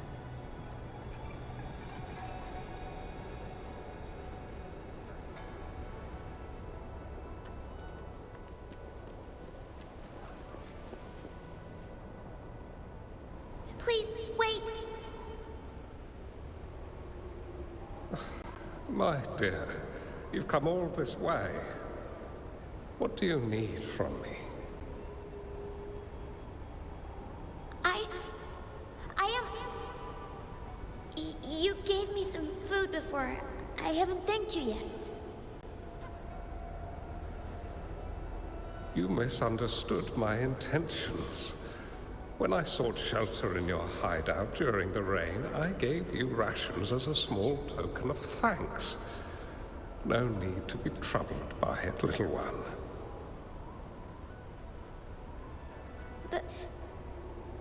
S2: Please, wait.
S11: My dear, you've come all this way. What do you need from me?
S2: I am... You gave me some food before. I haven't thanked you yet.
S11: You misunderstood my intentions. When I sought shelter in your hideout during the rain, I gave you rations as a small token of thanks. No need to be troubled by it, little one.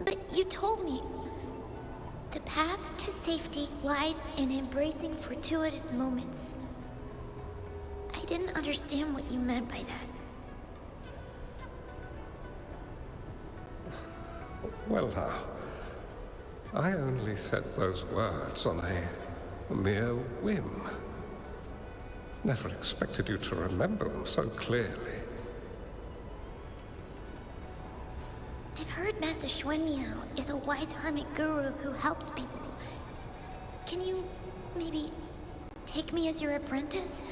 S2: But you told me the path to safety lies in embracing fortuitous moments. I didn't understand what you meant by that.
S11: Well now, I only said those words on a mere whim. Never expected you to remember them so clearly.
S2: I've heard Master Xuanmiao is a wise hermit guru who helps people. Can you maybe take me as your apprentice?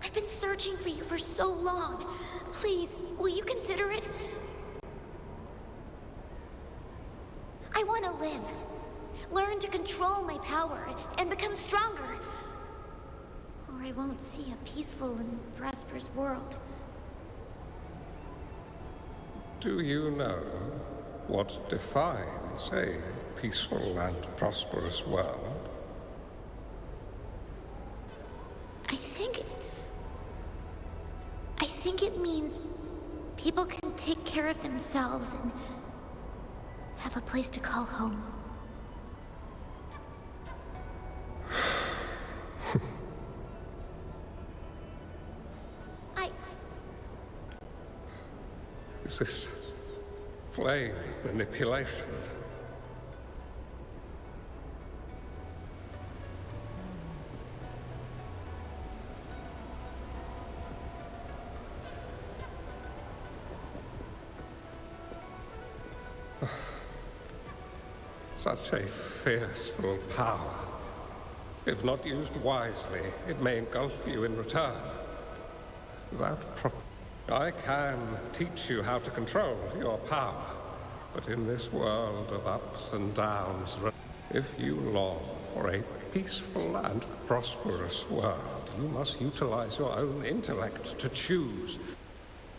S2: I've been searching for you for so long. Please, will you consider it? I want to live. learn to control my power, and become stronger. Or I won't see a peaceful and prosperous world.
S11: Do you know what defines a peaceful and prosperous world?
S2: I think it means people can take care of themselves and have a place to call home.
S11: Is this flame manipulation? Such a fearful power. If not used wisely, it may engulf you in return. I can teach you how to control your power, but in this world of ups and downs, if you long for a peaceful and prosperous world, you must utilize your own intellect to choose.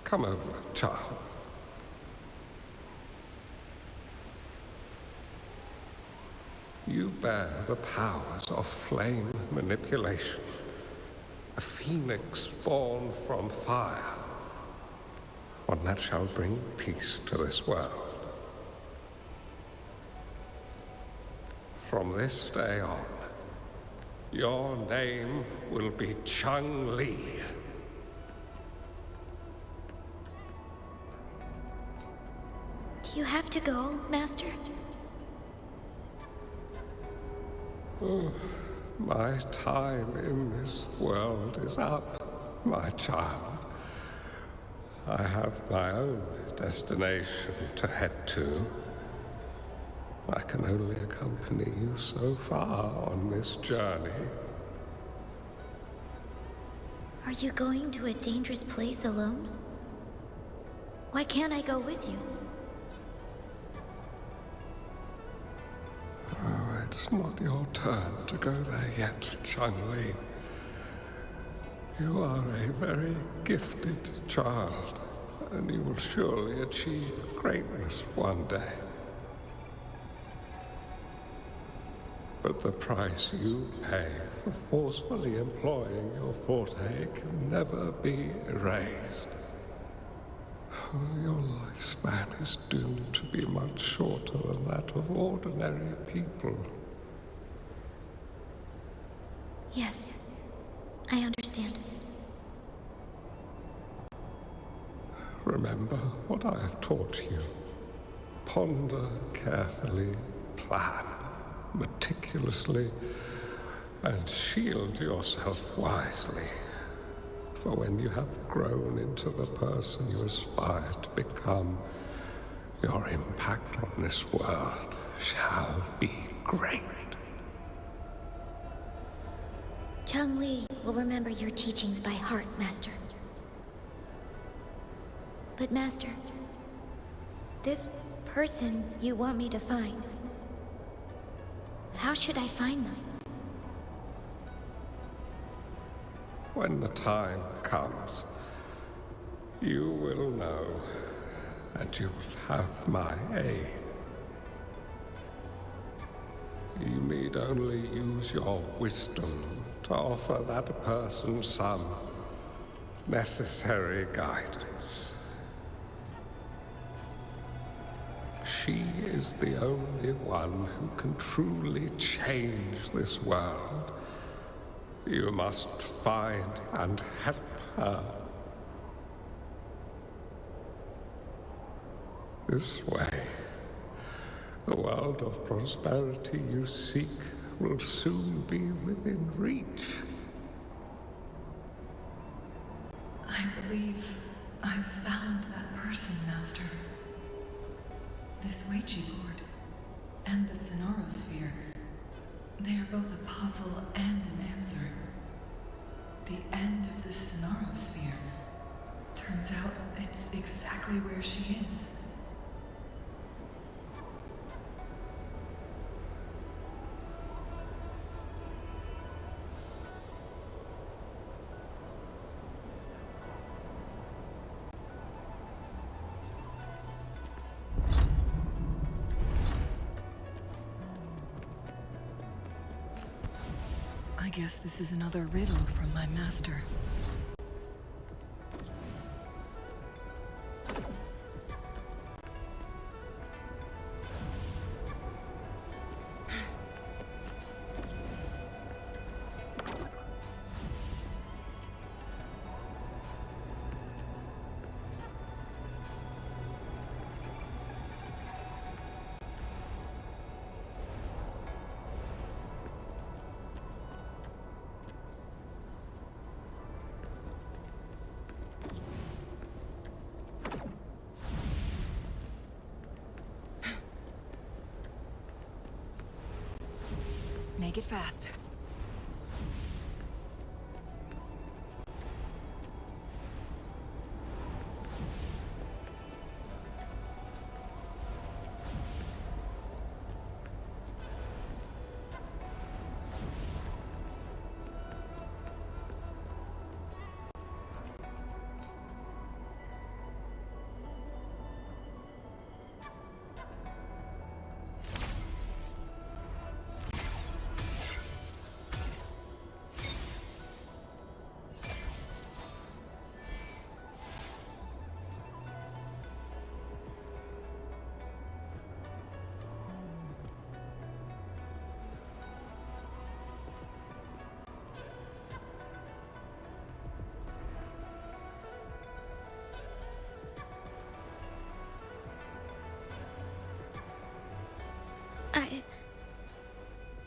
S11: Come over, child. You bear the powers of flame manipulation, a phoenix born from fire, one that shall bring peace to this world. From this day on, your name will be Changli.
S2: Do you have to go, Master?
S11: Oh, my time in this world is up, my child. I have my own destination to head to. I can only accompany you so far on this journey.
S2: Are you going to a dangerous place alone? Why can't I go with you?
S11: Oh, it's not your turn to go there yet, Changli. You are a very gifted child, and you will surely achieve greatness one day. But the price you pay for forcefully employing your forte can never be erased. Oh, your lifespan is doomed to be much shorter than that of ordinary people.
S2: Yes, I understand.
S11: Remember what I have taught you. Ponder carefully, plan meticulously, and shield yourself wisely. For when you have grown into the person you aspire to become, your impact on this world shall be great.
S2: Changli will remember your teachings by heart, Master. But Master, this person you want me to find, how should I find them?
S11: When the time comes, you will know, and you will have my aid. You need only use your wisdom to offer that person some necessary guidance. She is the only one who can truly change this world. You must find and help her. This way, the world of prosperity you seek will soon be within reach.
S4: I believe I've found that person, Master. This Ouija board and the Sonorosphere, they are both a puzzle and an answer. The end of the Sonorosphere. Turns out it's exactly where she is. guess this is another riddle from my master. Make it fast.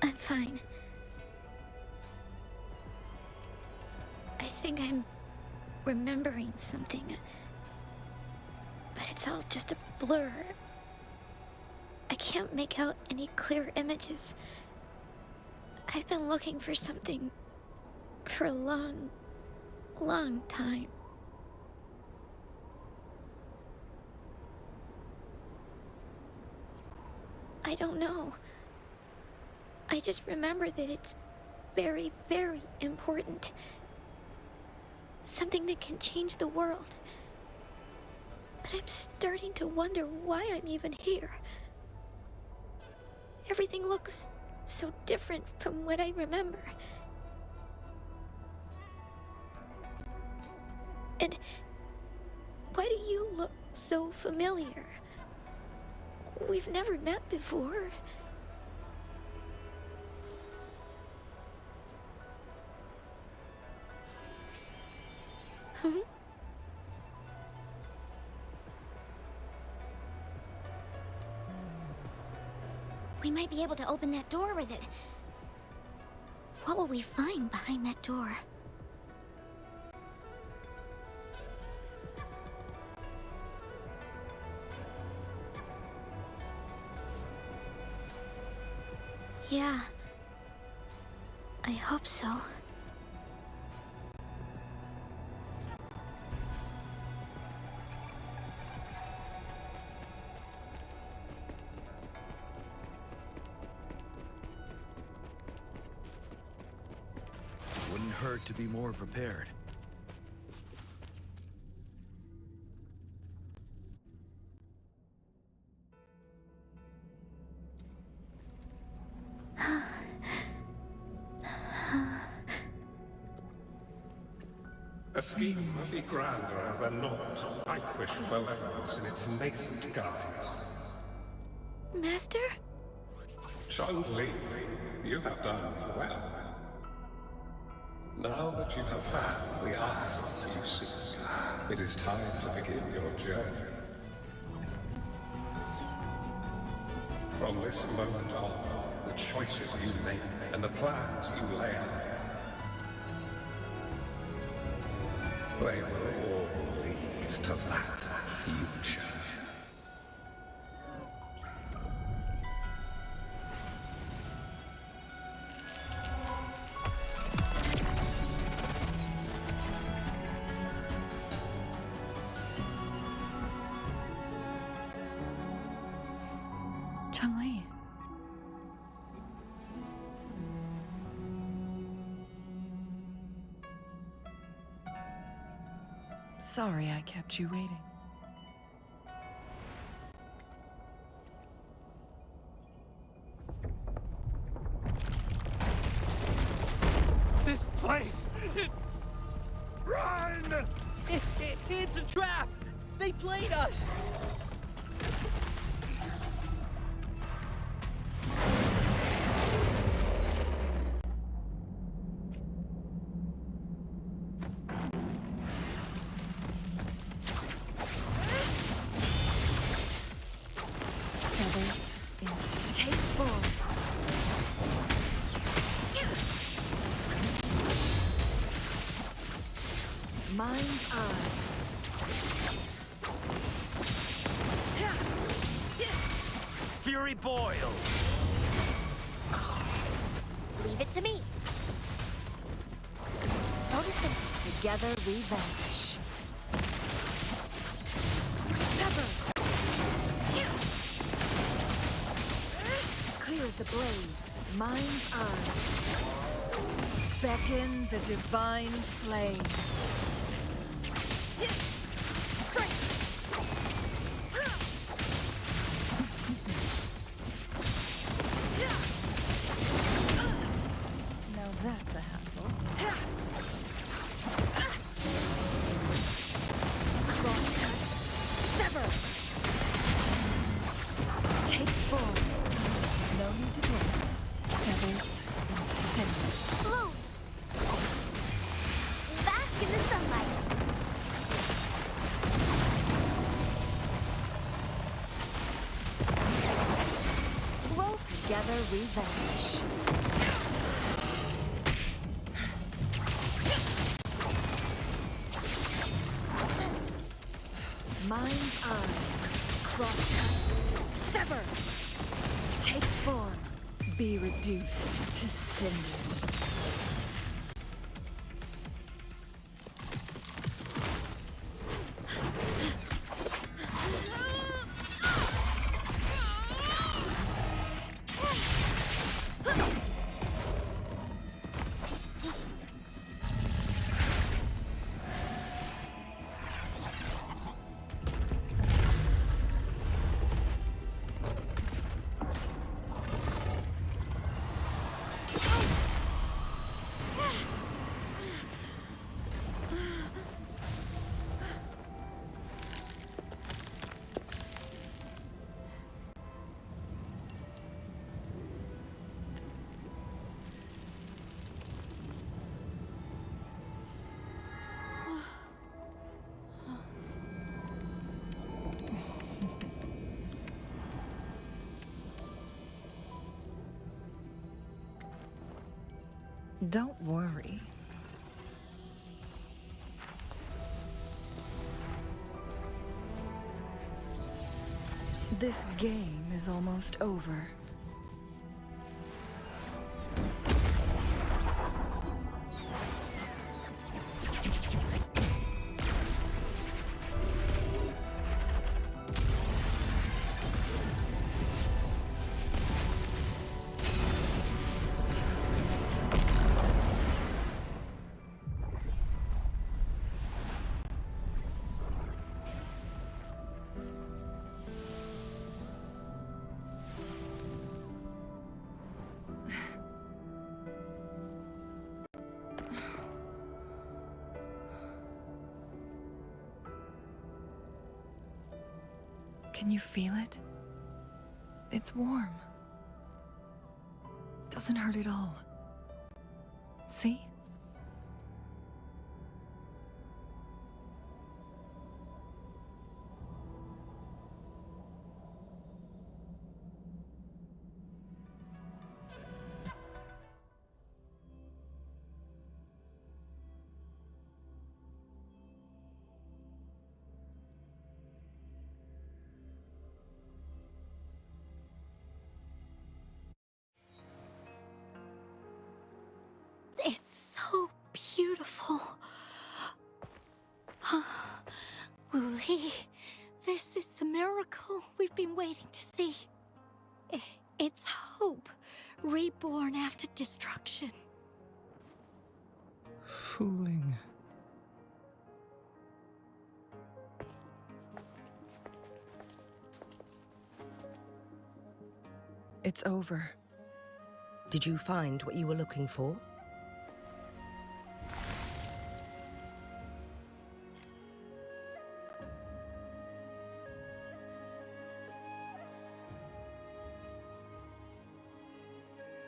S2: I'm fine. I think I'm remembering something. But it's all just a blur. I can't make out any clear images. I've been looking for something for a long, long time. I don't know. I just remember that it's very, very important. Something that can change the world. But I'm starting to wonder why I'm even here. Everything looks so different from what I remember. And why do you look so familiar? We've never met before. We might be able to open that door with it. What will we find behind that door? Yeah. I hope so.
S5: Wouldn't hurt to be more prepared.
S11: A scheme would be grander than not to vanquish malevolence in its nascent guise.
S2: Master?
S11: Changli, you have done well. Now that you have found the answers you seek, it is time to begin your journey. From this moment on, the choices you make and the plans you lay out, they will all lead to that future.
S3: Changli.
S4: Sorry I kept you waiting.
S6: It's a trap! They played us!
S4: Feathers in take form. Mind's eye.
S9: Fury boils.
S2: Leave it to me.
S4: Notice them. Together we vanish. Sever. Clear as the blaze. Mind's eye. Beckon the divine flames. Now that's a hassle. Crosscut. Sever. Take form. No need to dwell. Feathers incinerate.
S2: Bloom! Bask in the sunlight.
S4: Roll together we vanish. Mind's eye. Crosscut. Sever. Take form. Be reduced to cinders. Don't worry. This game is almost over. Can you feel it? It's warm. Doesn't hurt at all. See?
S8: It's so beautiful. Wooly, this is the miracle we've been waiting to see. It's hope, reborn after destruction.
S5: Fooling.
S4: It's over.
S10: Did you find what you were looking for?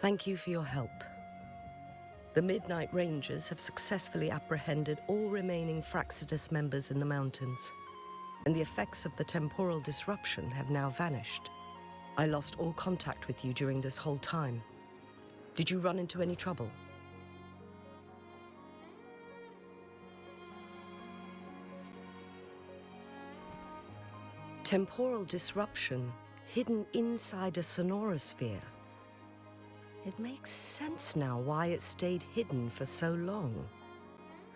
S10: Thank you for your help. The Midnight Rangers have successfully apprehended all remaining Fraxidus members in the mountains, and the effects of the temporal disruption have now vanished. I lost all contact with you during this whole time. Did you run into any trouble? Temporal disruption hidden inside a sonorosphere. It makes sense now why it stayed hidden for so long.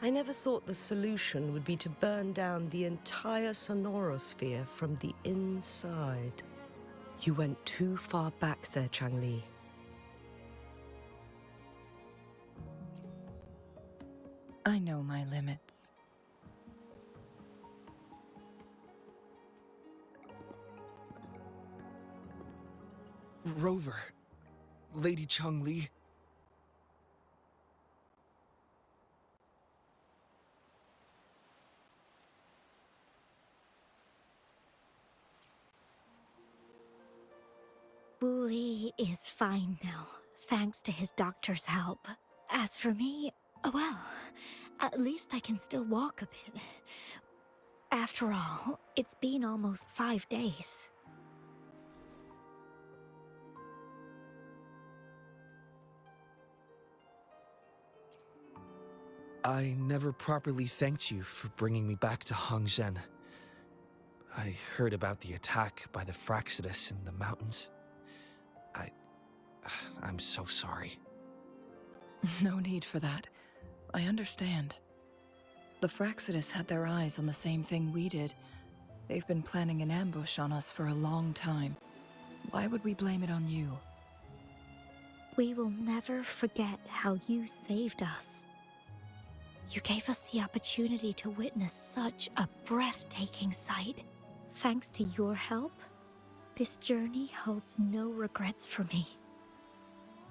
S10: I never thought the solution would be to burn down the entire sonorosphere from the inside. You went too far back there, Changli.
S4: I know my limits.
S5: Rover, Lady Changli.
S8: Wooly is fine now, thanks to his doctor's help. As for me, well, at least I can still walk a bit. After all, it's been almost 5 days.
S5: I never properly thanked you for bringing me back to Hongzhen. I heard about the attack by the Fraxidus in the mountains. I'm so sorry.
S4: No need for that. I understand. The Fraxidus had their eyes on the same thing we did. They've been planning an ambush on us for a long time. Why would we blame it on you?
S8: We will never forget how you saved us. You gave us the opportunity to witness such a breathtaking sight. Thanks to your help, this journey holds no regrets for me.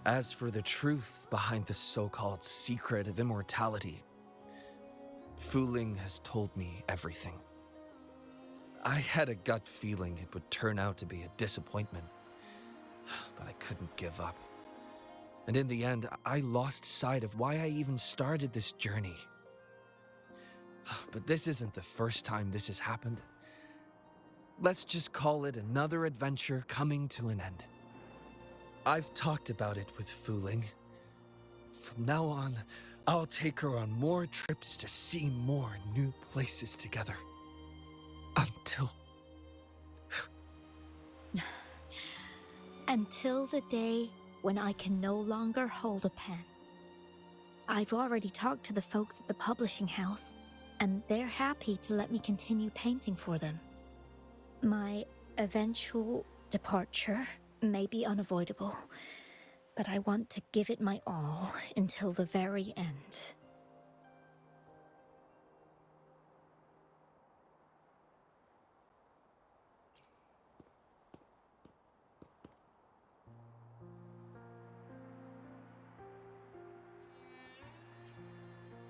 S5: As for the truth behind the so-called secret of immortality, Wuthering has told me everything. I had a gut feeling it would turn out to be a disappointment, but I couldn't give up. And in the end, I lost sight of why I even started this journey. But this isn't the first time this has happened. Let's just call it another adventure coming to an end. I've talked about it with Wuthering. From now on, I'll take her on more trips to see more new places together. Until...
S8: Until the day when I can no longer hold a pen. I've already talked to the folks at the publishing house, and they're happy to let me continue painting for them. My eventual departure may be unavoidable, but I want to give it my all until the very end.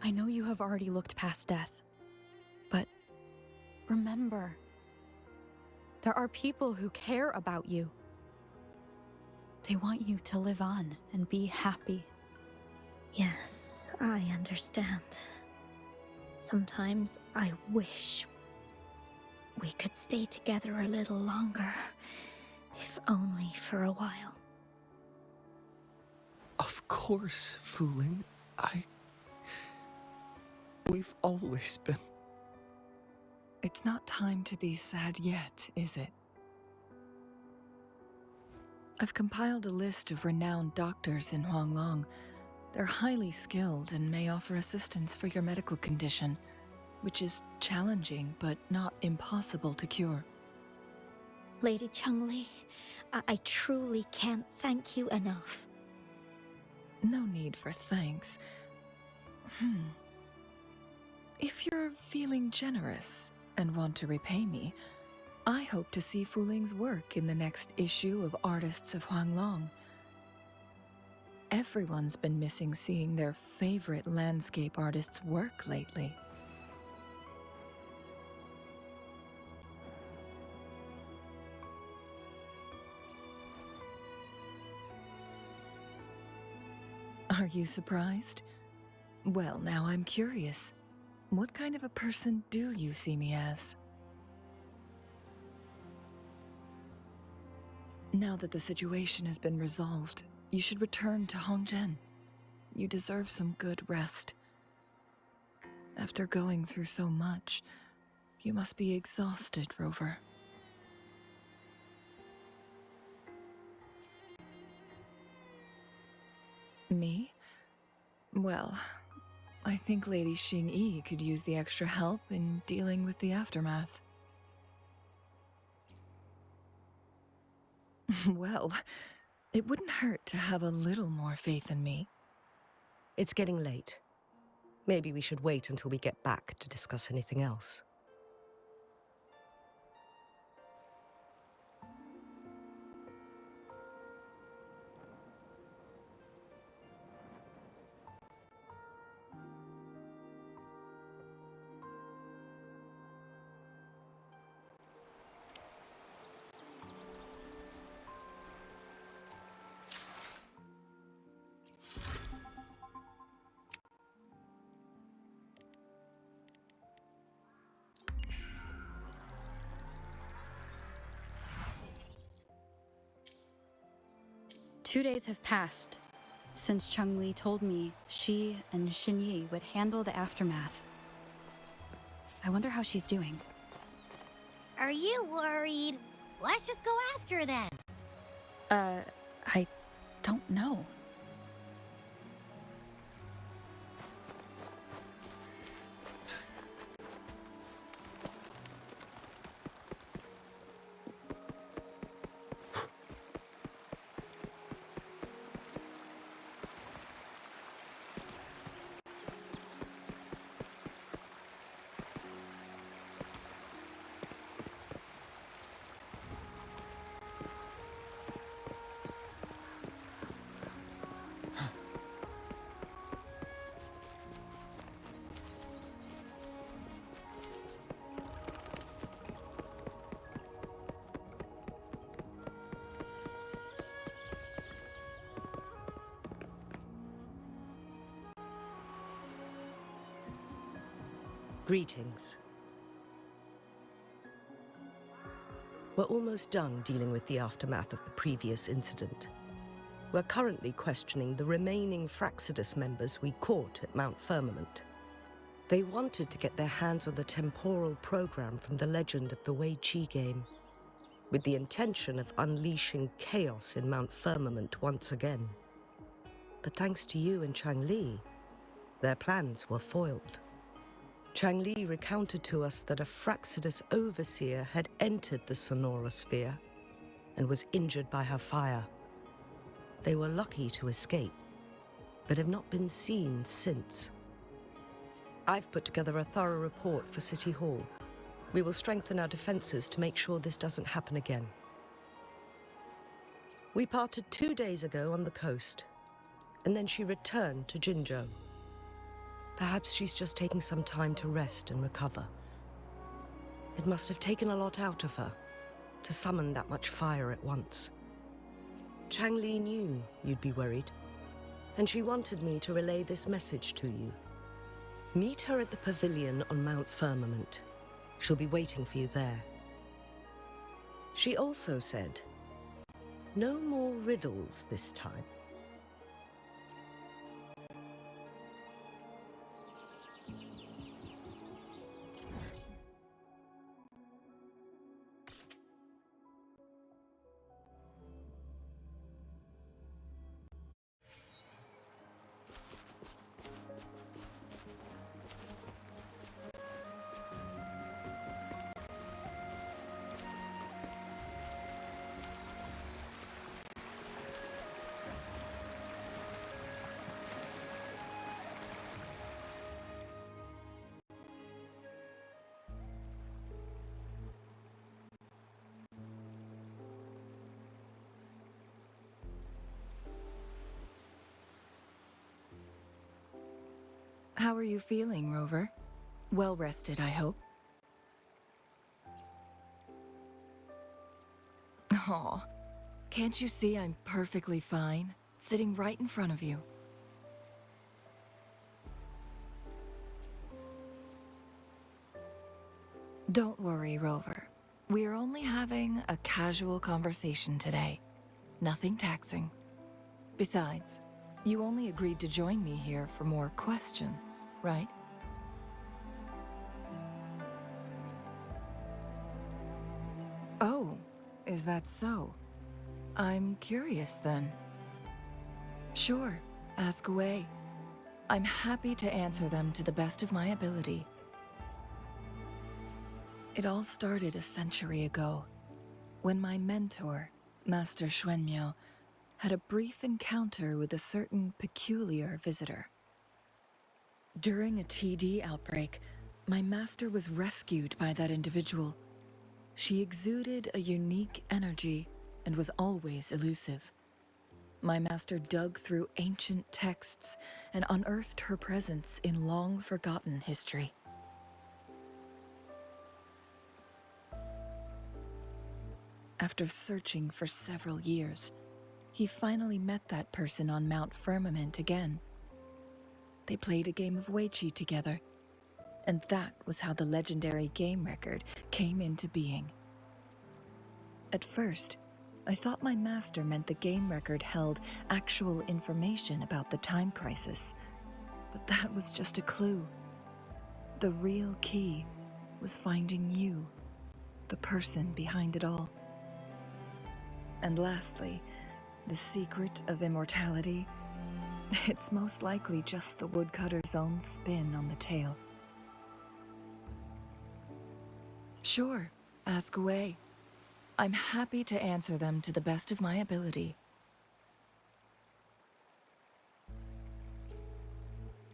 S3: I know you have already looked past death, but remember, there are people who care about you. They want you to live on and be happy.
S8: Yes, I understand. Sometimes I wish we could stay together a little longer, if only for a while.
S5: Of course, Wuthering. We've always been...
S4: It's not time to be sad yet, is it? I've compiled a list of renowned doctors in Huanglong. They're highly skilled and may offer assistance for your medical condition, which is challenging but not impossible to cure.
S8: Lady Changli, I truly can't thank you enough.
S4: No need for thanks. If you're feeling generous and want to repay me, I hope to see Wuthering's work in the next issue of Artists of Huanglong. Everyone's been missing seeing their favorite landscape artists work lately. Are you surprised? Well, now I'm curious. What kind of a person do you see me as? Now that the situation has been resolved, you should return to Hongzhen. You deserve some good rest. After going through so much, you must be exhausted, Rover. Me? Well, I think Lady Xing-Yi could use the extra help in dealing with the aftermath. Well, it wouldn't hurt to have a little more faith in me.
S10: It's getting late. Maybe we should wait until we get back to discuss anything else.
S3: Two days have passed since Changli told me she and Xinyi would handle the aftermath. I wonder how she's doing.
S2: Are you worried? Let's just go ask her then.
S3: I don't know.
S10: Greetings. We're almost done dealing with the aftermath of the previous incident. We're currently questioning the remaining Fraxidus members we caught at Mount Firmament. They wanted to get their hands on the temporal program from the legend of the Wei Qi game, with the intention of unleashing chaos in Mount Firmament once again. But thanks to you and Changli, their plans were foiled. Changli recounted to us that a Fraxidus overseer had entered the Sonora sphere and was injured by her fire. They were lucky to escape, but have not been seen since. I've put together a thorough report for City Hall. We will strengthen our defenses to make sure this doesn't happen again. We parted 2 days ago on the coast, and then she returned to Jinzhou. Perhaps she's just taking some time to rest and recover. It must have taken a lot out of her to summon that much fire at once. Changli knew you'd be worried, and she wanted me to relay this message to you. Meet her at the pavilion on Mount Firmament. She'll be waiting for you there. She also said, no more riddles this time.
S4: How are you feeling, Rover? Well rested, I hope. Aw, can't you see I'm perfectly fine, sitting right in front of you? Don't worry, Rover. We're only having a casual conversation today. Nothing taxing. Besides, you only agreed to join me here for more questions, right? Oh, is that so? I'm curious then. Sure, ask away. I'm happy to answer them to the best of my ability. It all started a century ago, when my mentor, Master Xuanmiao, had a brief encounter with a certain peculiar visitor. During a TD outbreak, my master was rescued by that individual. She exuded a unique energy and was always elusive. My master dug through ancient texts and unearthed her presence in long-forgotten history. After searching for several years, he finally met that person on Mount Firmament again. They played a game of Weiqi together, and that was how the legendary game record came into being. At first, I thought my master meant the game record held actual information about the time crisis, but that was just a clue. The real key was finding you, the person behind it all. And lastly, the secret of immortality, it's most likely just the woodcutter's own spin on the tale. Sure, ask away. I'm happy to answer them to the best of my ability.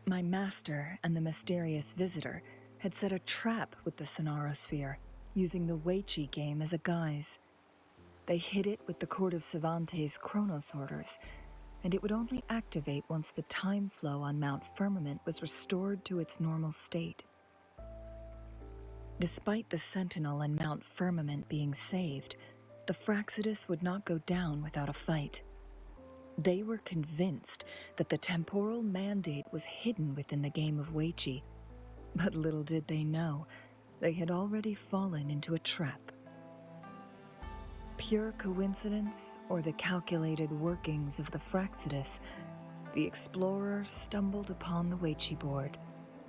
S4: My master and the mysterious visitor had set a trap with the Sonarosphere, using the Weiqi game as a guise. They hid it with the Court of Cervantes' Chronos orders, and it would only activate once the time flow on Mount Firmament was restored to its normal state. Despite the Sentinel and Mount Firmament being saved, the Fraxidus would not go down without a fight. They were convinced that the temporal mandate was hidden within the game of Weiqi, but little did they know, they had already fallen into a trap. Pure coincidence or the calculated workings of the Fraxidus, the explorer stumbled upon the Weiqi board,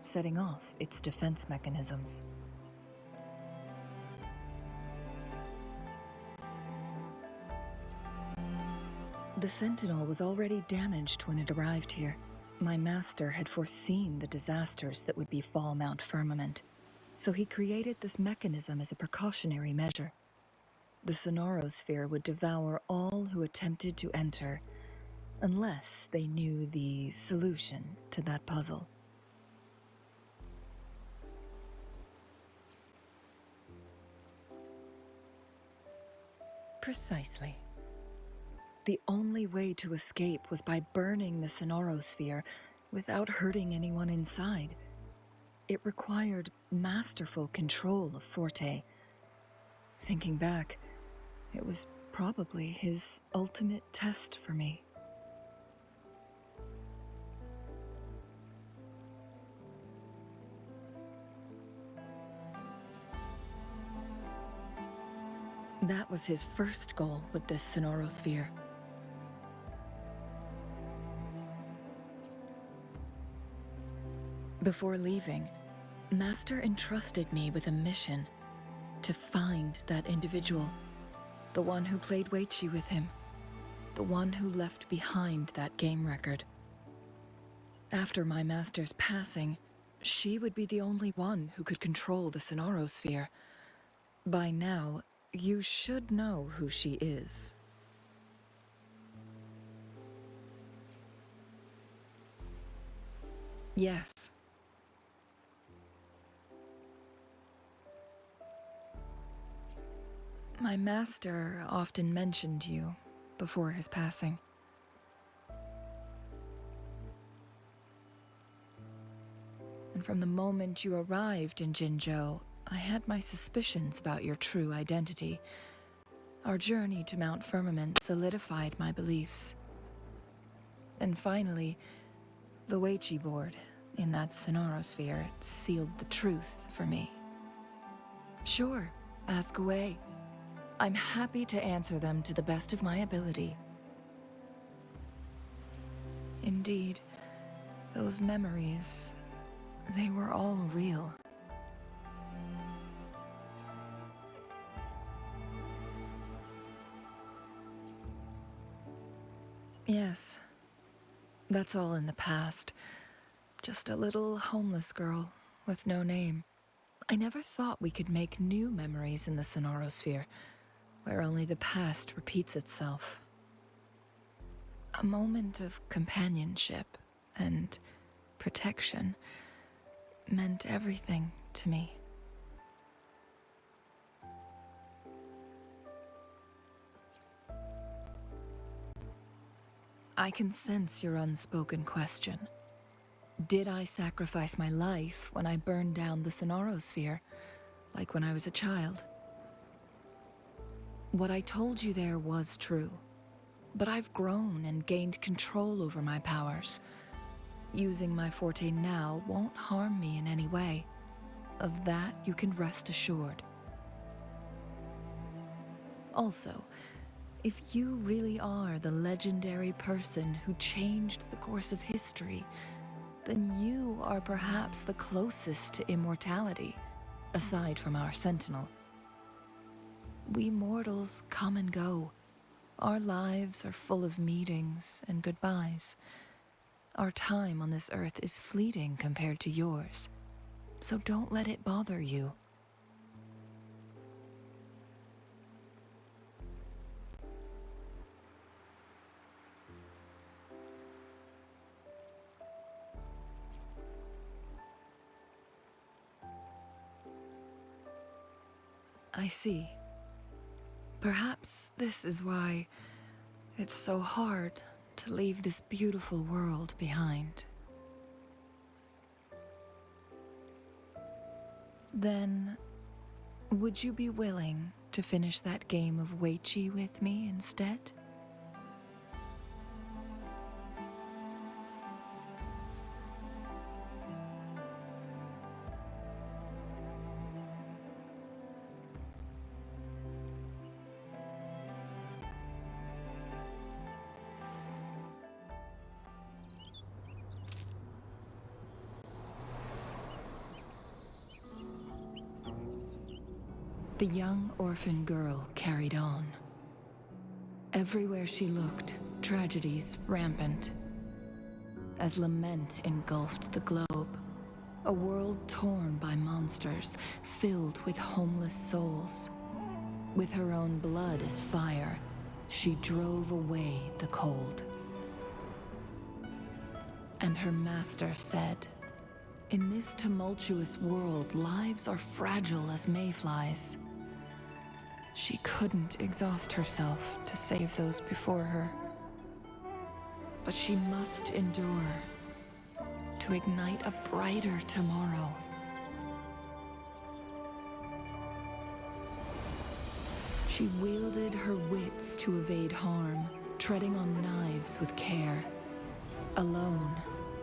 S4: setting off its defense mechanisms. The Sentinel was already damaged when it arrived here. My master had foreseen the disasters that would befall Mount Firmament, so he created this mechanism as a precautionary measure. The Sonarosphere would devour all who attempted to enter, unless they knew the solution to that puzzle. Precisely. The only way to escape was by burning the Sonarosphere without hurting anyone inside. It required masterful control of Forte. Thinking back, it was probably his ultimate test for me. That was his first goal with this Sonarosphere. Before leaving, Master entrusted me with a mission to find that individual, the one who played Weiqi with him, the one who left behind that game record. After my master's passing, she would be the only one who could control the Sonarosphere. By now, you should know who she is. Yes. My master often mentioned you before his passing. And from the moment you arrived in Jinzhou, I had my suspicions about your true identity. Our journey to Mount Firmament solidified my beliefs. And finally, the Weiqi board in that Sonarosphere sealed the truth for me. Sure, ask away. I'm happy to answer them to the best of my ability. Indeed, those memories, they were all real. Yes, that's all in the past. Just a little homeless girl with no name. I never thought we could make new memories in the Sonorosphere, where only the past repeats itself. A moment of companionship and protection meant everything to me. I can sense your unspoken question. Did I sacrifice my life when I burned down the Sonorosphere, like when I was a child? What I told you there was true, but I've grown and gained control over my powers. Using my forte now won't harm me in any way. Of that you can rest assured. Also, if you really are the legendary person who changed the course of history, then you are perhaps the closest to immortality, aside from our sentinel. We mortals come and go. Our lives are full of meetings and goodbyes. Our time on this earth is fleeting compared to yours, so don't let it bother you. I see. Perhaps this is why it's so hard to leave this beautiful world behind. Then, would you be willing to finish that game of Weichi with me instead? The young orphan girl carried on. Everywhere she looked, tragedies rampant. As lament engulfed the globe, a world torn by monsters, filled with homeless souls. With her own blood as fire, she drove away the cold. And her master said, "In this tumultuous world, lives are fragile as mayflies." She couldn't exhaust herself to save those before her. But she must endure to ignite a brighter tomorrow. She wielded her wits to evade harm, treading on knives with care. Alone,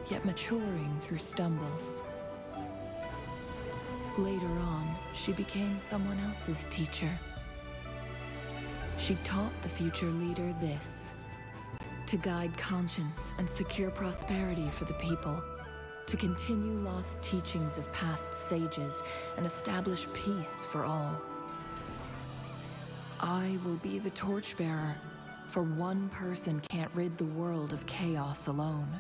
S4: yet maturing through stumbles. Later on, she became someone else's teacher. She taught the future leader this: to guide conscience and secure prosperity for the people, to continue lost teachings of past sages and establish peace for all. I will be the torchbearer, for one person can't rid the world of chaos alone.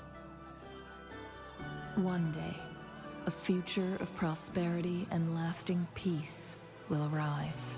S4: One day, a future of prosperity and lasting peace will arrive.